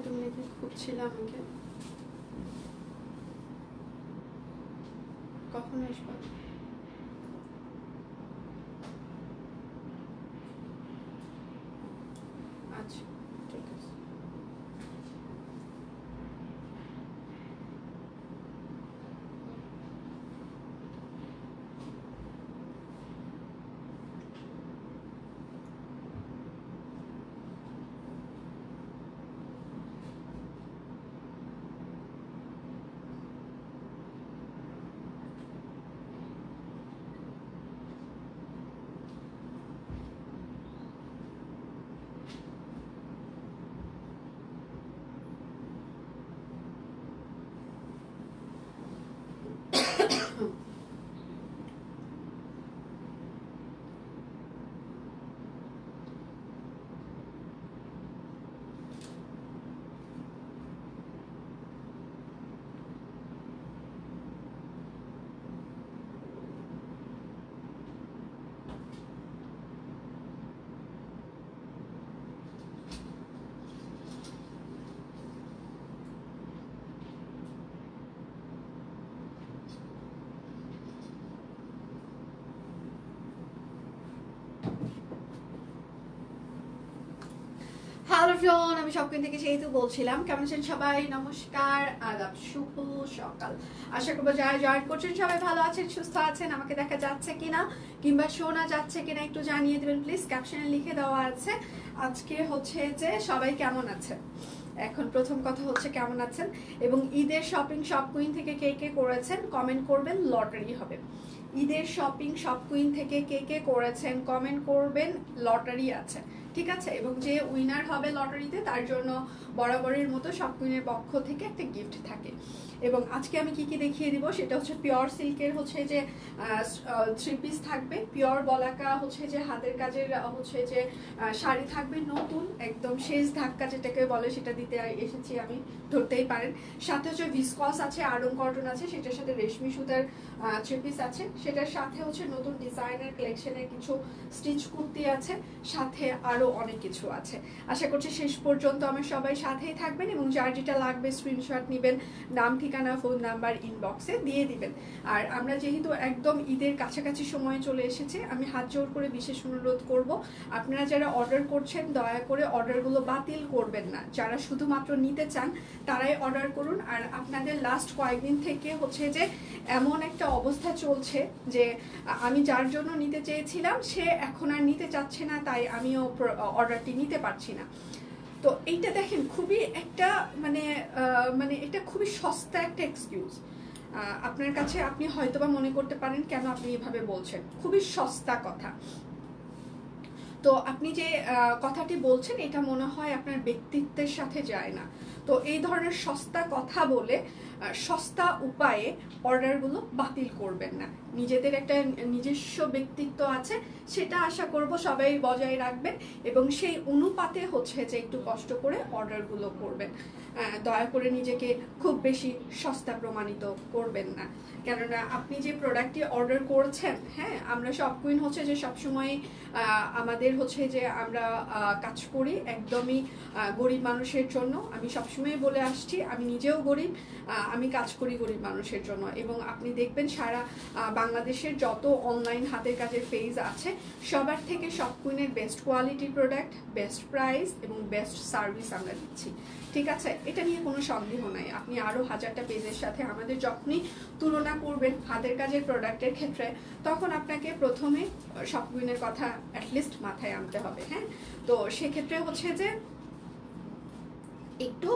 তুমি নাকি খুঁজছিলে আমাকে, কখন আসবা? আচ্ছা ঠিক আছে। হ্যালো এভরিওয়ান, আমি শপিং থেকে সেই তো বলছিলাম। কেমন আছেন সবাই? নমস্কার, আদাব, শুভ সকাল। আশা করবো যারা জয়েন করছেন সবাই ভালো আছেন, সুস্থ আছেন। আমাকে দেখা যাচ্ছে কিনা কিংবা শোনা যাচ্ছে কিনা একটু জানিয়ে দেবেন প্লিজ। ক্যাপশনে লিখে দেওয়া আছে আজকে হচ্ছে যে সবাই কেমন আছেন। এখন প্রথম কথা হচ্ছে কেমন আছেন, এবং ঈদের শপিং শপ কুইন থেকে কে কে করেছেন কমেন্ট করবেন। লটারি হবে। ঈদের শপিং শপ কুইন থেকে কে কে করেছেন কমেন্ট করবেন। লটারি আছে, ঠিক আছে। এবং যে উইনার হবে লটারিতে তার জন্য বরাবরের মতো শপ কুইনের পক্ষ থেকে একটা গিফট থাকে। এবং আজকে আমি কি কি দেখিয়ে দিব সেটা হচ্ছে পিওর সিল্কের হচ্ছে যে 3 পিস থাকবে, পিওর বলাকা হচ্ছে যে হাতের কাজের হচ্ছে যে শাড়ি থাকবে, নতুন একদম শেষ ধাক্কা যেটাকে বলে সেটা দিতে এসেছি আমি, ধরতেই পারেন। সাথে হচ্ছে ভিসকস আছে, আড়ং কটন আছে, সেটার সাথে রেশমি সুতার 3 পিস আছে, সেটার সাথে হচ্ছে নতুন ডিজাইনার কালেকশনের কিছু স্টিচ কুর্তি আছে, সাথে আরো অনেক কিছু আছে। আশা করছি শেষ পর্যন্ত আমার সবাই সাথেই থাকবেন, এবং যার যেটা লাগবে স্ক্রিনশট নেবেন, নাম ঠিকানা ফোন নাম্বার ইনবক্সে দিয়ে দিবেন। আর আমরা যেহেতু একদম ঈদের কাছাকাছি সময়ে চলে এসেছে, আমি হাত জোর করে বিশেষ অনুরোধ করব, আপনারা যারা অর্ডার করছেন দয়া করে অর্ডারগুলো বাতিল করবেন না। যারা শুধুমাত্র নিতে চান তারাই অর্ডার করুন। আর আপনাদের লাস্ট কয়েকদিন থেকে হচ্ছে যে এমন একটা অবস্থা চলছে যে আমি যার জন্য নিতে চেয়েছিলাম সে এখন আর নিতে চাচ্ছে না, তাই আমিও অর্ডারটি নিতে পারছি না। তো এইটা দেখেন খুবই একটা মানে এটা খুবই সস্তা একটা এক্সকিউজ আপনার কাছে। আপনি হয়তোবা মনে করতে পারেন কেন আপনি এভাবে বলছেন, খুবই সস্তা কথা। তো আপনি যে কথাটি বলছেন এটা মনে হয় আপনার ব্যক্তিত্বের সাথে যায় না। তো এই ধরনের সস্তা কথা বলে সস্তা উপায়ে অর্ডারগুলো বাতিল করবেন না। নিজেদের একটা নিজস্ব ব্যক্তিত্ব আছে, সেটা আশা করব সবাই বজায় রাখবেন, এবং সেই অনুপাতে হচ্ছে যে একটু কষ্ট করে অর্ডারগুলো করবেন। দয়া করে নিজেকে খুব বেশি সস্তা প্রমাণিত করবেন না, কেননা আপনি যে প্রোডাক্টটি অর্ডার করছেন, হ্যাঁ, আমরা শপ কুইন হচ্ছে যে সবসময় আমাদের হচ্ছে যে আমরা কাজ করি একদমই গরিব মানুষের জন্য। আমি সবসময় বলে আসছি আমি নিজেও গরিব, আমি কাজ করি গরিব মানুষের জন্য। এবং আপনি দেখবেন সারা বাংলাদেশের যত অনলাইন হাতের কাজের পেজ আছে সবার থেকে শপ কুইনের best quality product, best price এবং বেস্ট সার্ভিস আমরা দিচ্ছি, ঠিক আছে। এটা নিয়ে কোনো সন্দেহ নাই। আপনি আরও হাজারটা পেজের সাথে আমাদের যখনই তুলনা করবেন হাতের কাজের প্রোডাক্টের ক্ষেত্রে, তখন আপনাকে প্রথমে শপ কুইনের কথা অ্যাটলিস্ট মাথায় আনতে হবে। হ্যাঁ, তো সেক্ষেত্রে হচ্ছে যে একটু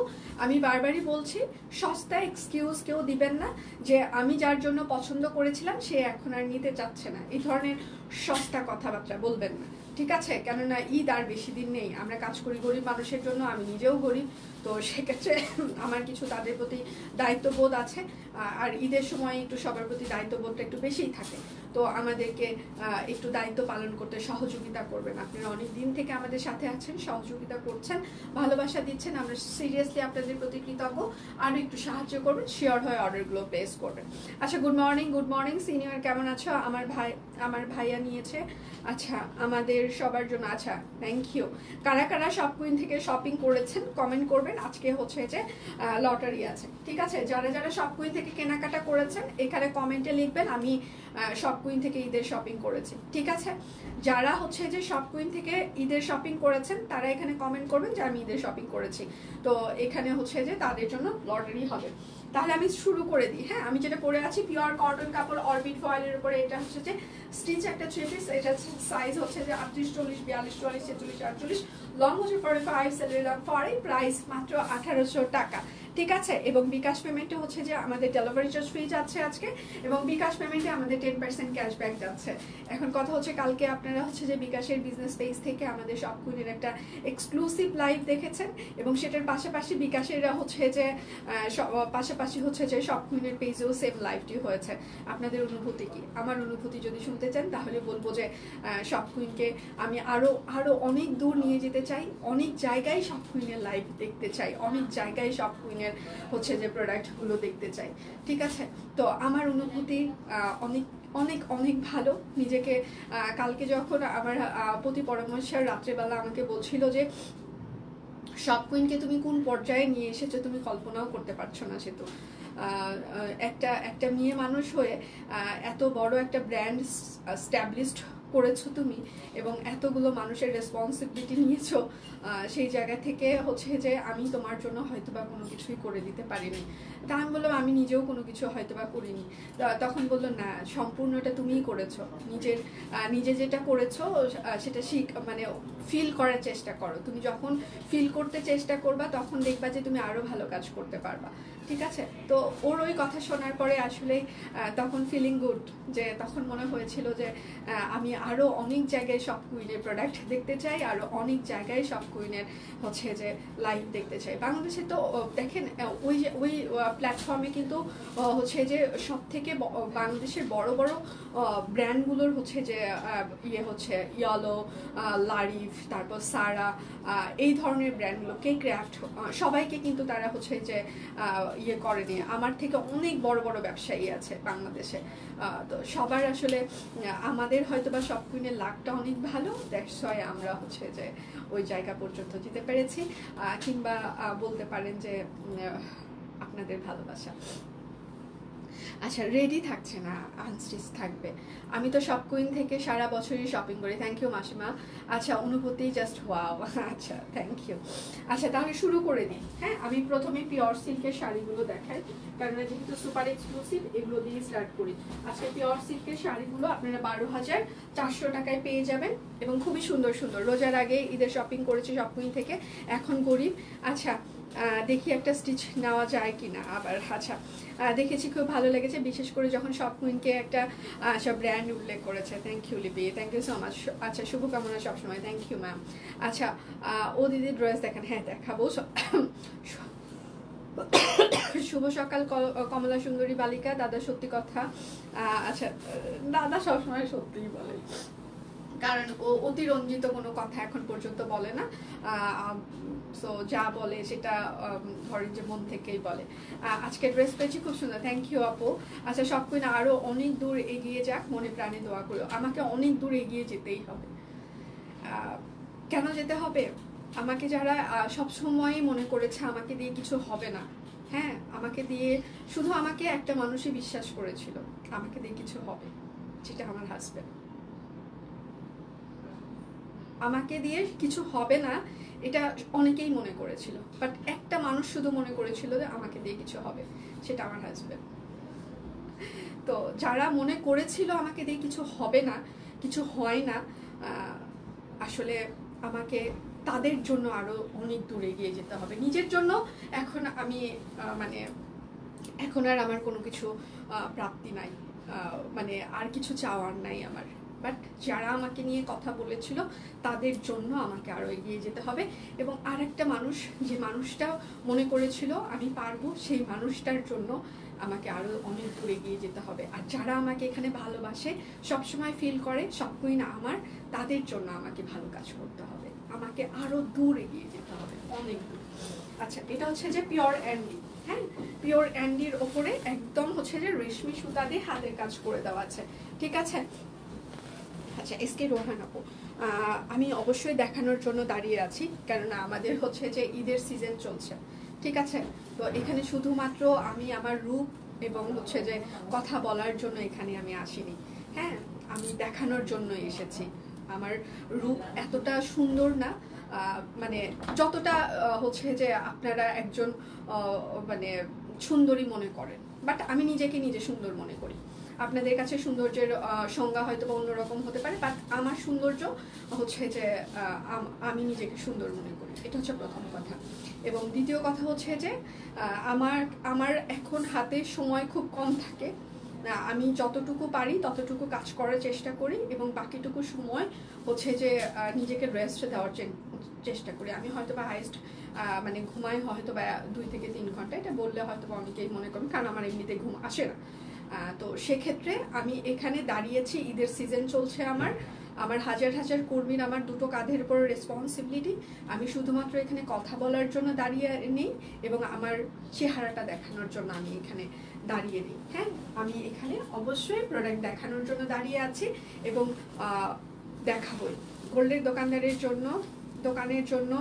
আমি বারবারই বলছি, সস্তা এক্সকিউজ কেউ দিবেন না যে আমি যার জন্য পছন্দ করেছিলাম সে এখন আর নিতে চাচ্ছে না, এই ধরনের সস্তা কথাবার্তা বলবেন না, ঠিক আছে। কেননা ঈদ আর বেশি দিন নেই, আমরা কাজ করি গরিব মানুষের জন্য, আমি নিজেও গরিব। তো সেক্ষেত্রে আমার কিছু তাদের প্রতি দায়িত্ববোধ আছে, আর ঈদের সময় একটু সবার প্রতি দায়িত্ববোধটা একটু বেশিই থাকে। তো আমাদেরকে একটু দায়িত্ব পালন করতে সহযোগিতা করবেন। আপনারা অনেক দিন থেকে আমাদের সাথে আছেন, সহযোগিতা করছেন, ভালোবাসা দিচ্ছেন, আমরা সিরিয়াসলি আপনাদের প্রতি কৃতজ্ঞ। আরও একটু সাহায্য করবেন, শিওর হয়ে অর্ডারগুলো প্লেস করবেন। আচ্ছা, গুড মর্নিং সিনিয়র, কেমন আছো? আমার ভাইয়া নিয়েছে। আচ্ছা, আমাদের সবার জন্য। আচ্ছা, থ্যাংক ইউ। কারা কারা শপ কুইন থেকে শপিং করেছেন কমেন্ট করবেন। আজকে হচ্ছে যে লটারি আছে, ঠিক আছে? যারা যারা শপ কুইন থেকে কেনাকাটা করেছেন এখানে কমেন্টে লিখবেন আমি শপ কুইন থেকে ঈদের শপিং করেছি, ঠিক আছে? যারা হচ্ছে যে শপ কুইন থেকে ঈদের শপিং করেছেন তারা এখানে কমেন্ট করবেন যে আমি ঈদের শপিং করেছি। তো এখানে হচ্ছে যে তাদের জন্য লটারি হবে। তাহলে আমি শুরু করে দিই। হ্যাঁ, আমি যেটা পরে আছি পিওর কটন কাপড় অরবিট ফয়েলের উপরে, এটা হচ্ছে যে স্টিচ একটা থ্রি পিস। এটা সাইজ হচ্ছে যে 38, 40, 42, 44, 46, 48, লং হচ্ছে 45, স্যালারি লং 40, প্রাইস মাত্র 1800 টাকা, ঠিক আছে? এবং বিকাশ পেমেন্টে হচ্ছে যে আমাদের ডেলিভারি চার্জ ফ্রি যাচ্ছে আজকে, এবং বিকাশ পেমেন্টে আমাদের 10% ক্যাশব্যাক যাচ্ছে। এখন কথা হচ্ছে কালকে আপনারা হচ্ছে যে বিকাশের বিজনেস পেজ থেকে আমাদের শপ কুইনের একটা এক্সক্লুসিভ লাইভ দেখেছেন, এবং সেটার পাশাপাশি বিকাশের হচ্ছে যে পাশাপাশি হচ্ছে যে শপ কুইনের পেজেও সেম লাইভটি হয়েছে। আপনাদের অনুভূতি কি? আমার অনুভূতি যদি শুনতে চান তাহলে বলবো যে শপ কুইনকে আমি আরো অনেক দূর নিয়ে যেতে চাই, অনেক জায়গায় শপ কুইনের লাইভ দেখতে চাই, অনেক জায়গায় শপ কুইনের হচ্ছে যে প্রোডাক্টগুলো দেখতে চাই, ঠিক আছে? তো আমার অনুভূতি অনেক অনেক অনেক ভালো। নিজেকে কালকে যখন আমার প্রতি পরামর্শের রাত্রেবেলা আমাকে বলছিল যে শপ কুইনকে তুমি কোন পর্যায়ে নিয়ে এসেছো তুমি কল্পনাও করতে পারছো না। সে তো একটা মেয়ে মানুষ হয়ে এত বড় একটা ব্র্যান্ড স্ট্যাবলিশড করেছো তুমি, এবং এতগুলো মানুষের রেসপন্সিবিলিটি নিয়েছো, সেই জায়গা থেকে হচ্ছে যে আমি তোমার জন্য হয়তো বা কোনো কিছুই করে দিতে পারিনি। তা আমি বললাম আমি নিজেও কোনো কিছু হয়তো বা করিনি। তখন বললো না, সম্পূর্ণটা তুমিই করেছো। নিজে যেটা করেছো সেটা মানে ফিল করার চেষ্টা করো। তুমি যখন ফিল করতে চেষ্টা করবা তখন দেখবা যে তুমি আরো ভালো কাজ করতে পারবা, ঠিক আছে? তো ওর ওই কথা শোনার পরে আসলে তখন ফিলিং গুড, যে তখন মনে হয়েছিল যে আমি আরো অনেক জায়গায় শপ কুইনের প্রোডাক্ট দেখতে চাই, আরো অনেক জায়গায় শপ কুইনের হচ্ছে যে লাইভ দেখতে চাই। বাংলাদেশে তো দেখেন ওই প্ল্যাটফর্মে কিন্তু হচ্ছে যে সব থেকে বাংলাদেশের বড় বড় ব্র্যান্ডগুলোর হচ্ছে যে হচ্ছে ইয়েলো, লারিফ, তারপর সারা, এই ধরনের ব্র্যান্ডগুলো, কে ক্রাফট, সবাইকে কিন্তু তারা হচ্ছে যে করেনি। আমার থেকে অনেক বড় বড় ব্যবসায়ী আছে বাংলাদেশে। তো সবার আসলে আমাদের হয়তো বা শপ কুইনের লাকটা অনেক ভালো, দ্যাটস ওয়াই আমরা হচ্ছে যে ওই জায়গা পর্যন্ত যেতে পেরেছি, কিংবা বলতে পারেন যে আপনাদের ভালোবাসা। আচ্ছা, রেডি থাকছে না, আনস্টিচ থাকবে। আমি তো শপ কুইন থেকে সারা বছরই শপিং করি। থ্যাংক ইউ মাসিমা। আচ্ছা, অনুভূতি জাস্ট ওয়াও। আচ্ছা, থ্যাংক ইউ। আচ্ছা, তাহলে শুরু করে দিই। হ্যাঁ, আমি প্রথমে পিওর সিল্কের শাড়িগুলো দেখাই, কারণ যেহেতু সুপার এক্সক্লুসিভ, এগুলো দিয়ে স্টার্ট করি। আজকে পিওর সিল্কের শাড়িগুলো আপনারা 12,400 টাকায় পেয়ে যাবেন, এবং খুবই সুন্দর সুন্দর। রোজার আগে ঈদের শপিং করেছি শপ কুইন থেকে, এখন করি। আচ্ছা, দেখি একটা স্টিচ নেওয়া যায় কিনা আবার। আচ্ছা, দেখেছি, খুব ভালো লেগেছে, বিশেষ করে যখন শপ কুইনকে একটা সব ব্র্যান্ড উল্লেখ করেছে। Thank you Lipi, thank you so much. আচ্ছা, শুভকামনা সবসময়। Thank you ma'am. আচ্ছা, ও দিদি ড্রেস দেখেন। হ্যাঁ, দেখাবো। শুভ সকাল কমলা সুন্দরী বালিকা। দাদা সত্যি কথা। আচ্ছা, দাদা সবসময় সত্যিই বলে, কারণ ও অতিরঞ্জিত কোনো কথা এখন পর্যন্ত বলে না। সো যা বলে সেটা ধরেন যে মন থেকেই বলে। আজকে ড্রেস পেয়েছি, খুব সুন্দর। থ্যাংক ইউ আপু। আচ্ছা, সব কুইন আরও অনেক দূর এগিয়ে যাক, মনে প্রাণে দোয়া করো। আমাকে অনেক দূর এগিয়ে যেতেই হবে। কেন যেতে হবে? আমাকে যারা সবসময় মনে করেছে আমাকে দিয়ে কিছু হবে না, হ্যাঁ, আমাকে দিয়ে শুধু আমাকে একটা মানুষই বিশ্বাস করেছিল আমাকে দিয়ে কিছু হবে, যেটা আমার হাজব্যান্ড। আমাকে দিয়ে কিছু হবে না এটা অনেকেই মনে করেছিল, বাট একটা মানুষ শুধু মনে করেছিল যে আমাকে দিয়ে কিছু হবে, সেটা আমার হাজব্যান্ড। তো যারা মনে করেছিল আমাকে দিয়ে কিছু হবে না, কিছু হয় না, আসলে আমাকে তাদের জন্য আরো অনেক দূরে এগিয়ে যেতে হবে। নিজের জন্য এখন আমি মানে এখন আর আমার কোনো কিছু প্রাপ্তি নাই, মানে আর কিছু চাওয়ার নাই আমার। বাট যারা আমাকে নিয়ে কথা বলেছিল তাদের জন্য আমাকে আরও এগিয়ে যেতে হবে। এবং আর একটা মানুষ, যে মানুষটা মনে করেছিল আমি পারবো, সেই মানুষটার জন্য আমাকে আরও অনেক দূর এগিয়ে যেতে হবে। আর যারা আমাকে এখানে ভালোবাসে, সবসময় ফিল করে সব কুইন আমার, তাদের জন্য আমাকে ভালো কাজ করতে হবে, আমাকে আরও দূর এগিয়ে যেতে হবে, অনেক দূর। আচ্ছা, এটা হচ্ছে যে পিওর অ্যান্ডি। হ্যাঁ, পিওর অ্যান্ডির ওপরে একদম হচ্ছে যে রেশমি সুতা দিয়ে হাতের কাজ করে দেওয়া আছে, ঠিক আছে। আচ্ছা, এসকে রোহান আপু, আমি অবশ্যই দেখানোর জন্য দাঁড়িয়ে আছি, কেননা আমাদের হচ্ছে যে ঈদের সিজন চলছে, ঠিক আছে। তো এখানে শুধুমাত্র আমি আমার রূপ এবং হচ্ছে যে কথা বলার জন্য এখানে আমি আসিনি। হ্যাঁ, আমি দেখানোর জন্য এসেছি। আমার রূপ এতটা সুন্দর না, মানে যতটা হচ্ছে যে আপনারা একজন মানে সুন্দরী মনে করেন, বাট আমি নিজেকে নিজে সুন্দর মনে করি। আপনাদের কাছে সৌন্দর্যের সংজ্ঞা হয়তো বা অন্যরকম হতে পারে, বাট আমার সৌন্দর্য হচ্ছে যে আমি নিজেকে সুন্দর মনে করি, এটা হচ্ছে প্রথম কথা। এবং দ্বিতীয় কথা হচ্ছে যে আমার এখন হাতে সময় খুব কম থাকে, আমি যতটুকু পারি ততটুকু কাজ করার চেষ্টা করি, এবং বাকিটুকু সময় হচ্ছে যে নিজেকে রেস্ট দেওয়ার চেষ্টা করি। আমি হয়তো বা হাইস্ট মানে ঘুমাই হয়তো বা 2 থেকে 3 ঘন্টা, এটা বললে হয়তো বা অনেকেই মনে করেন, কারণ আমার এমনিতে ঘুম আসে না। তো সেক্ষেত্রে আমি এখানে দাঁড়িয়েছি, ঈদের সিজন চলছে, আমার হাজার হাজার কর্মীর আমার দুটো কাঁধের উপর রেসপন্সিবিলিটি। আমি শুধুমাত্র এখানে কথা বলার জন্য দাঁড়িয়ে নেই, এবং আমার চেহারাটা দেখানোর জন্য আমি এখানে দাঁড়িয়ে নেই। হ্যাঁ, আমি এখানে অবশ্যই প্রোডাক্ট দেখানোর জন্য দাঁড়িয়ে আছি, এবং দেখাবই গোল্ডের দোকানের জন্য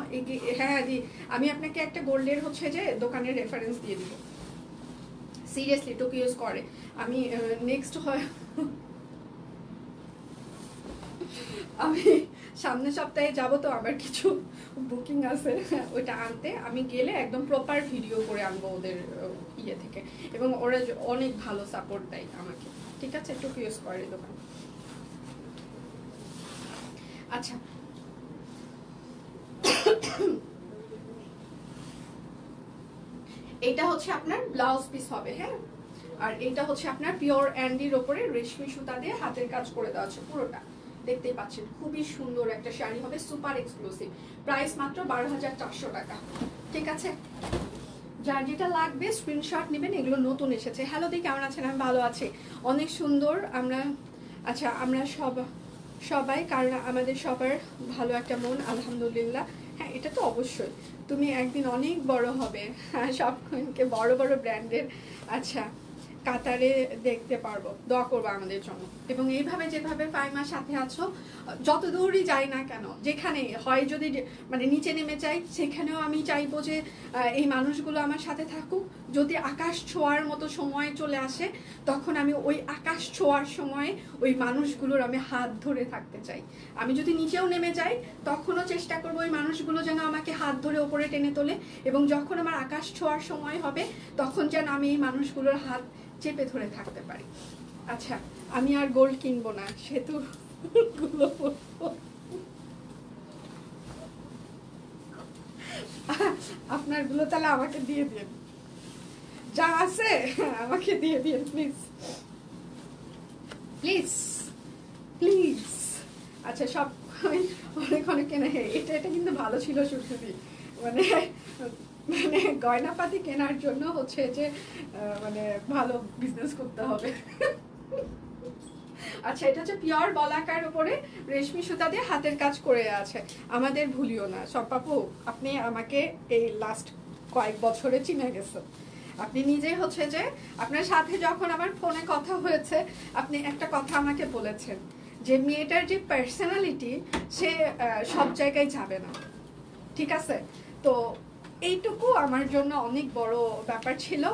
হ্যাঁ দি, আমি আপনাকে একটা গোল্ডের হচ্ছে যে দোকানের রেফারেন্স দিয়ে দিব, সিরিয়াসলি টোকিওস করে। আমি নেক্সট হয় আমি সামনের সপ্তাহে যাব, তো আমার কিছু বুকিং আছে, ওইটা আনতে আমি গেলে একদম প্রপার ভিডিও করে আনবো ওদের ইয়ে থেকে, এবং ওরা অনেক ভালো সাপোর্ট দেয় আমাকে, ঠিক আছে। টোকিও স্কয়ারের দোকান। আচ্ছা, এটা হচ্ছে আপনার ব্লাউজ পিস হবে, হ্যাঁ। আর এটা হচ্ছে আপনার পিওর অ্যান্ডির ওপরে রেশমি সুতা দিয়ে হাতের কাজ করে দেওয়া আছে পুরোটা, দেখতেই পাচ্ছেন। খুবই সুন্দর একটা শাড়ি হবে, সুপার এক্সক্লুসিভ, প্রাইস মাত্র 12,400 টাকা, ঠিক আছে। যার যেটা লাগবে স্ক্রিনশট নেবেন, এগুলো নতুন এসেছে। হ্যালো দি, কেমন আছেন? আমি ভালো আছি, অনেক সুন্দর। আচ্ছা, আমরা সবাই, কারণ আমাদের সবার ভালো একটা মন, আলহামদুলিল্লাহ। হ্যাঁ, এটা তো অবশ্যই, তুমি একদিন অনেক বড় হবে, হ্যাঁ, সব কুইনকে বড় বড় ব্র্যান্ডের আচ্ছা কাতারে দেখতে পারবো, দোয়া করবো আমাদের জন্য। এবং এইভাবে যেভাবে ফাইমার সাথে আছো, যত দূরই যাই না কেন, যেখানে হয় যদি মানে নিচে নেমে যাই, সেখানেও আমি চাইবো যে এই মানুষগুলো আমার সাথে থাকুক। যদি আকাশ ছোঁয়ার মতো সময় চলে আসে, তখন আমি ওই আকাশ ছোঁয়ার সময়ে ওই মানুষগুলোর আমি হাত ধরে থাকতে চাই। আমি যদি নিচেও নেমে যাই, তখনও চেষ্টা করবো ওই মানুষগুলো যেন আমাকে হাত ধরে ওপরে টেনে তোলে, এবং যখন আমার আকাশ ছোঁয়ার সময় হবে, তখন যেন আমি এই মানুষগুলোর হাত চেপে ধরে থাকতে পারি। আচ্ছা, আমি আর গোল্ড কিনবো না, সেতু গুলো আপনার গুলো তাহলে আমাকে দিয়ে দিন, যা আছে আমাকে দিয়ে দিন প্লিজ প্লিজ প্লিজ। আচ্ছা, সব অনেক অনেক কেনা, এটা কিন্তু ভালো ছিল সুশ্রুতি, মানে মানে গয়নাপাতি কেনার জন্য হচ্ছে যে মানে ভালো বিজনেস করতে হবে। আচ্ছা, এটা হচ্ছে পিওর বলাকার উপরে রেশমি সুতা দিয়ে হাতের কাজ করে আছে। আমাদের ভুলিও না সপ্পাপু, আপনি আমাকে এই লাস্ট কয়েক বছরে চিনে গেছেন। আপনি নিজেই হচ্ছে যে আপনার সাথে যখন আমার ফোনে কথা হয়েছে, আপনি একটা কথা আমাকে বলেছেন যে মেয়েটার যে পার্সোনালিটি, সে সব জায়গায় যাবে না, ঠিক আছে। তো এইটুকু আমার জন্য অনেক বড় ব্যাপার ছিল।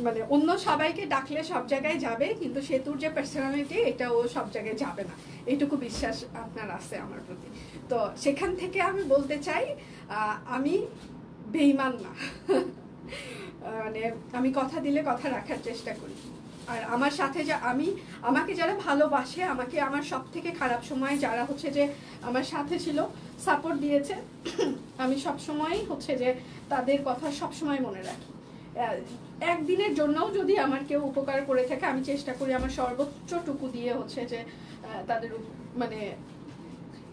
মানে অন্য সবাইকে ডাকলে সব জায়গায় যাবে, কিন্তু সেতুর যে পার্সোনালিটি, এটা ও সব জায়গায় যাবে না, এইটুকু বিশ্বাস আপনার আছে আমার প্রতি। তো সেখান থেকে আমি বলতে চাই, আমি বেঈমান না, মানে আমি কথা দিলে কথা রাখার চেষ্টা করি। আর আমার সাথে আমাকে যারা ভালোবাসে, আমাকে আমার সব থেকে খারাপ সময় যারা হচ্ছে যে আমার সাথে ছিল, সাপোর্ট দিয়েছে, আমি সব সময়ই হচ্ছে যে তাদের কথা সব সময় মনে রাখি। একদিনের জন্যও যদি আমার কেউ উপকার করে থাকে, আমি চেষ্টা করি আমার সর্বোচ্চটুকু দিয়ে হচ্ছে যে তাদের মানে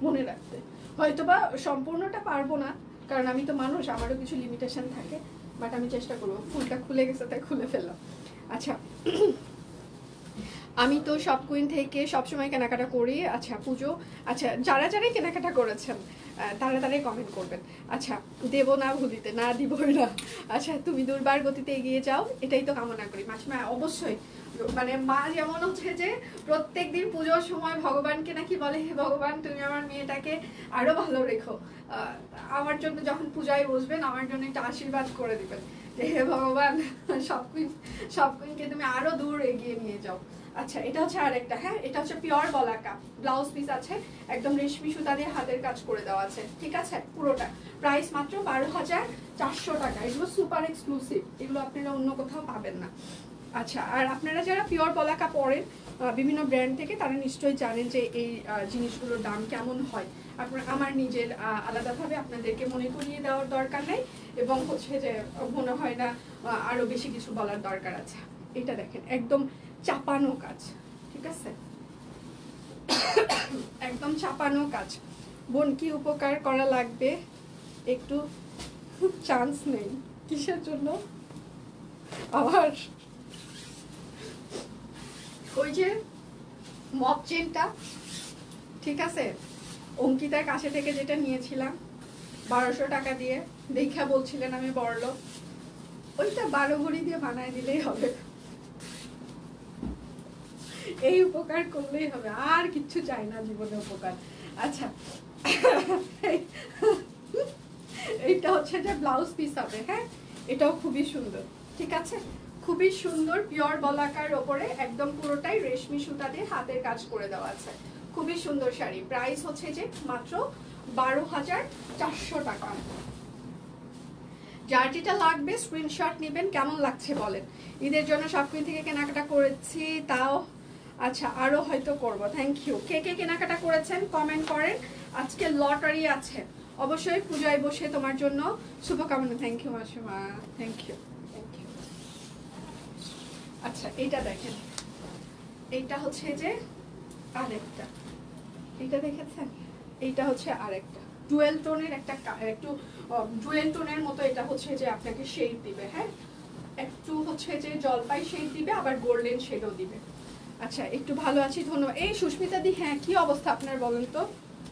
মনে রাখতে। হয়তোবা সম্পূর্ণটা পারবো না, কারণ আমি তো মানুষ, আমারও কিছু লিমিটেশন থাকে, বাট আমি চেষ্টা করবো, ফুলটা খুলে গেছে তাই খুলে ফেললাম। আচ্ছা আমি তো শপ কুইন থেকে সবসময় কেনাকাটা করি। আচ্ছা পুজো, আচ্ছা যারা যারাই কেনাকাটা করেছেন তাড়াতাড়ি কমেন্ট করবেন। আচ্ছা দেব না ভুলিতে, না দিবই না। আচ্ছা তুমি দুর্বার গতিতে এগিয়ে যাও, এটাই তো কামনা করি মাসিমা। অবশ্যই মানে মা যেমন হচ্ছে যে প্রত্যেক দিন পুজোর সময় ভগবানকে নাকি বলে, হে ভগবান তুমি আমার মেয়েটাকে আরো ভালো রেখো, আমার জন্য যখন পূজায় বসবেন আমার জন্য একটা আশীর্বাদ করে দিবেন যে হে ভগবান সব কুইনকে তুমি আরো দূর এগিয়ে নিয়ে যাও। আচ্ছা এটা হচ্ছে আরেকটা, হ্যাঁ এটা হচ্ছে পিওর বলাকা, ব্লাউজ পিস আছে, একদম রেশমি সুতা দিয়ে হাতের কাজ করে দেওয়া আছে, ঠিক আছে পুরোটা। প্রাইস মাত্র 12,400 টাকা। এগুলো সুপার এক্সক্লুসিভ, এগুলো আপনারা অন্য কোথাও পাবেন না। আচ্ছা আর আপনারা যারা পিওর বলাকা পরেন বিভিন্ন ব্র্যান্ড থেকে, তারা নিশ্চয়ই জানেন যে এই জিনিসগুলোর দাম কেমন হয়। আপনার আমার নিজের আলাদাভাবে আপনাদেরকে মনে করিয়ে দেওয়ার দরকার নেই, এবং হচ্ছে যে মনে হয় না আরো বেশি কিছু বলার দরকার আছে। এটা দেখেন একদম চাপানো কাজ, ঠিক আছে একদম চাপানো কাজ। বোন কি উপকার করা লাগবে, একটু চান্স নেই কিসের জন্য? আবার ওই যে মপ চেনটা, ঠিক আছে অঙ্কিতার কাছে থেকে যেটা নিয়েছিলাম 1200 টাকা দিয়ে, দেখা বলছিলেন আমি বড়লোক, ওইটা 12 ভরি দিয়ে বানায় দিলেই হবে। এই উপকার করলেই হবে, আর কিচ্ছু চাই না জীবনে উপকার। আচ্ছা এইটা হচ্ছে যে ব্লাউজ পিস হবে, হ্যাঁ এটাও খুবই সুন্দর, ঠিক আছে খুবই সুন্দর পিওর বলাকার ওপরে একদম পুরোটাই রেশমি সুতা দিয়ে হাতের কাজ করে দেওয়া আছে, খুবই সুন্দর শাড়ি। প্রাইস হচ্ছে যে মাত্র 12,400 টাকা। যার যেটা লাগবে স্ক্রিনশট নেবেন, কেমন লাগছে বলেন। ঈদের জন্য শপকুইন থেকে কেনাকাটা করেছি, তাও আচ্ছা আরো হয়তো করব। Thank you. কে কে কেনাকাটা করেছেন কমেন্ট করেন। আজকে লটারি আছে, অবশ্যই পূজায় বসে তোমার জন্য শুভকামনা। থ্যাংক ইউ মাসিমা, থ্যাংক ইউ থ্যাংক ইউ। আচ্ছা এইটা দেখেন, এইটা হচ্ছে যে আরেকটা, এইটা দেখেছেন, এইটা হচ্ছে আরেকটা ডুয়েল টোনের একটা, একটু ডুয়েল টোনের মতো। এটা হচ্ছে যে আপনাকে শেড দিবে, হ্যাঁ একটু হচ্ছে যে জলপাই শেড দিবে, আবার গোল্ডেন শেডও দিবে। আচ্ছা একটু ভালো আছি ধন্যবাদ। এই সুস্মিতা দি, হ্যাঁ কি অবস্থা আপনার বলেন তো,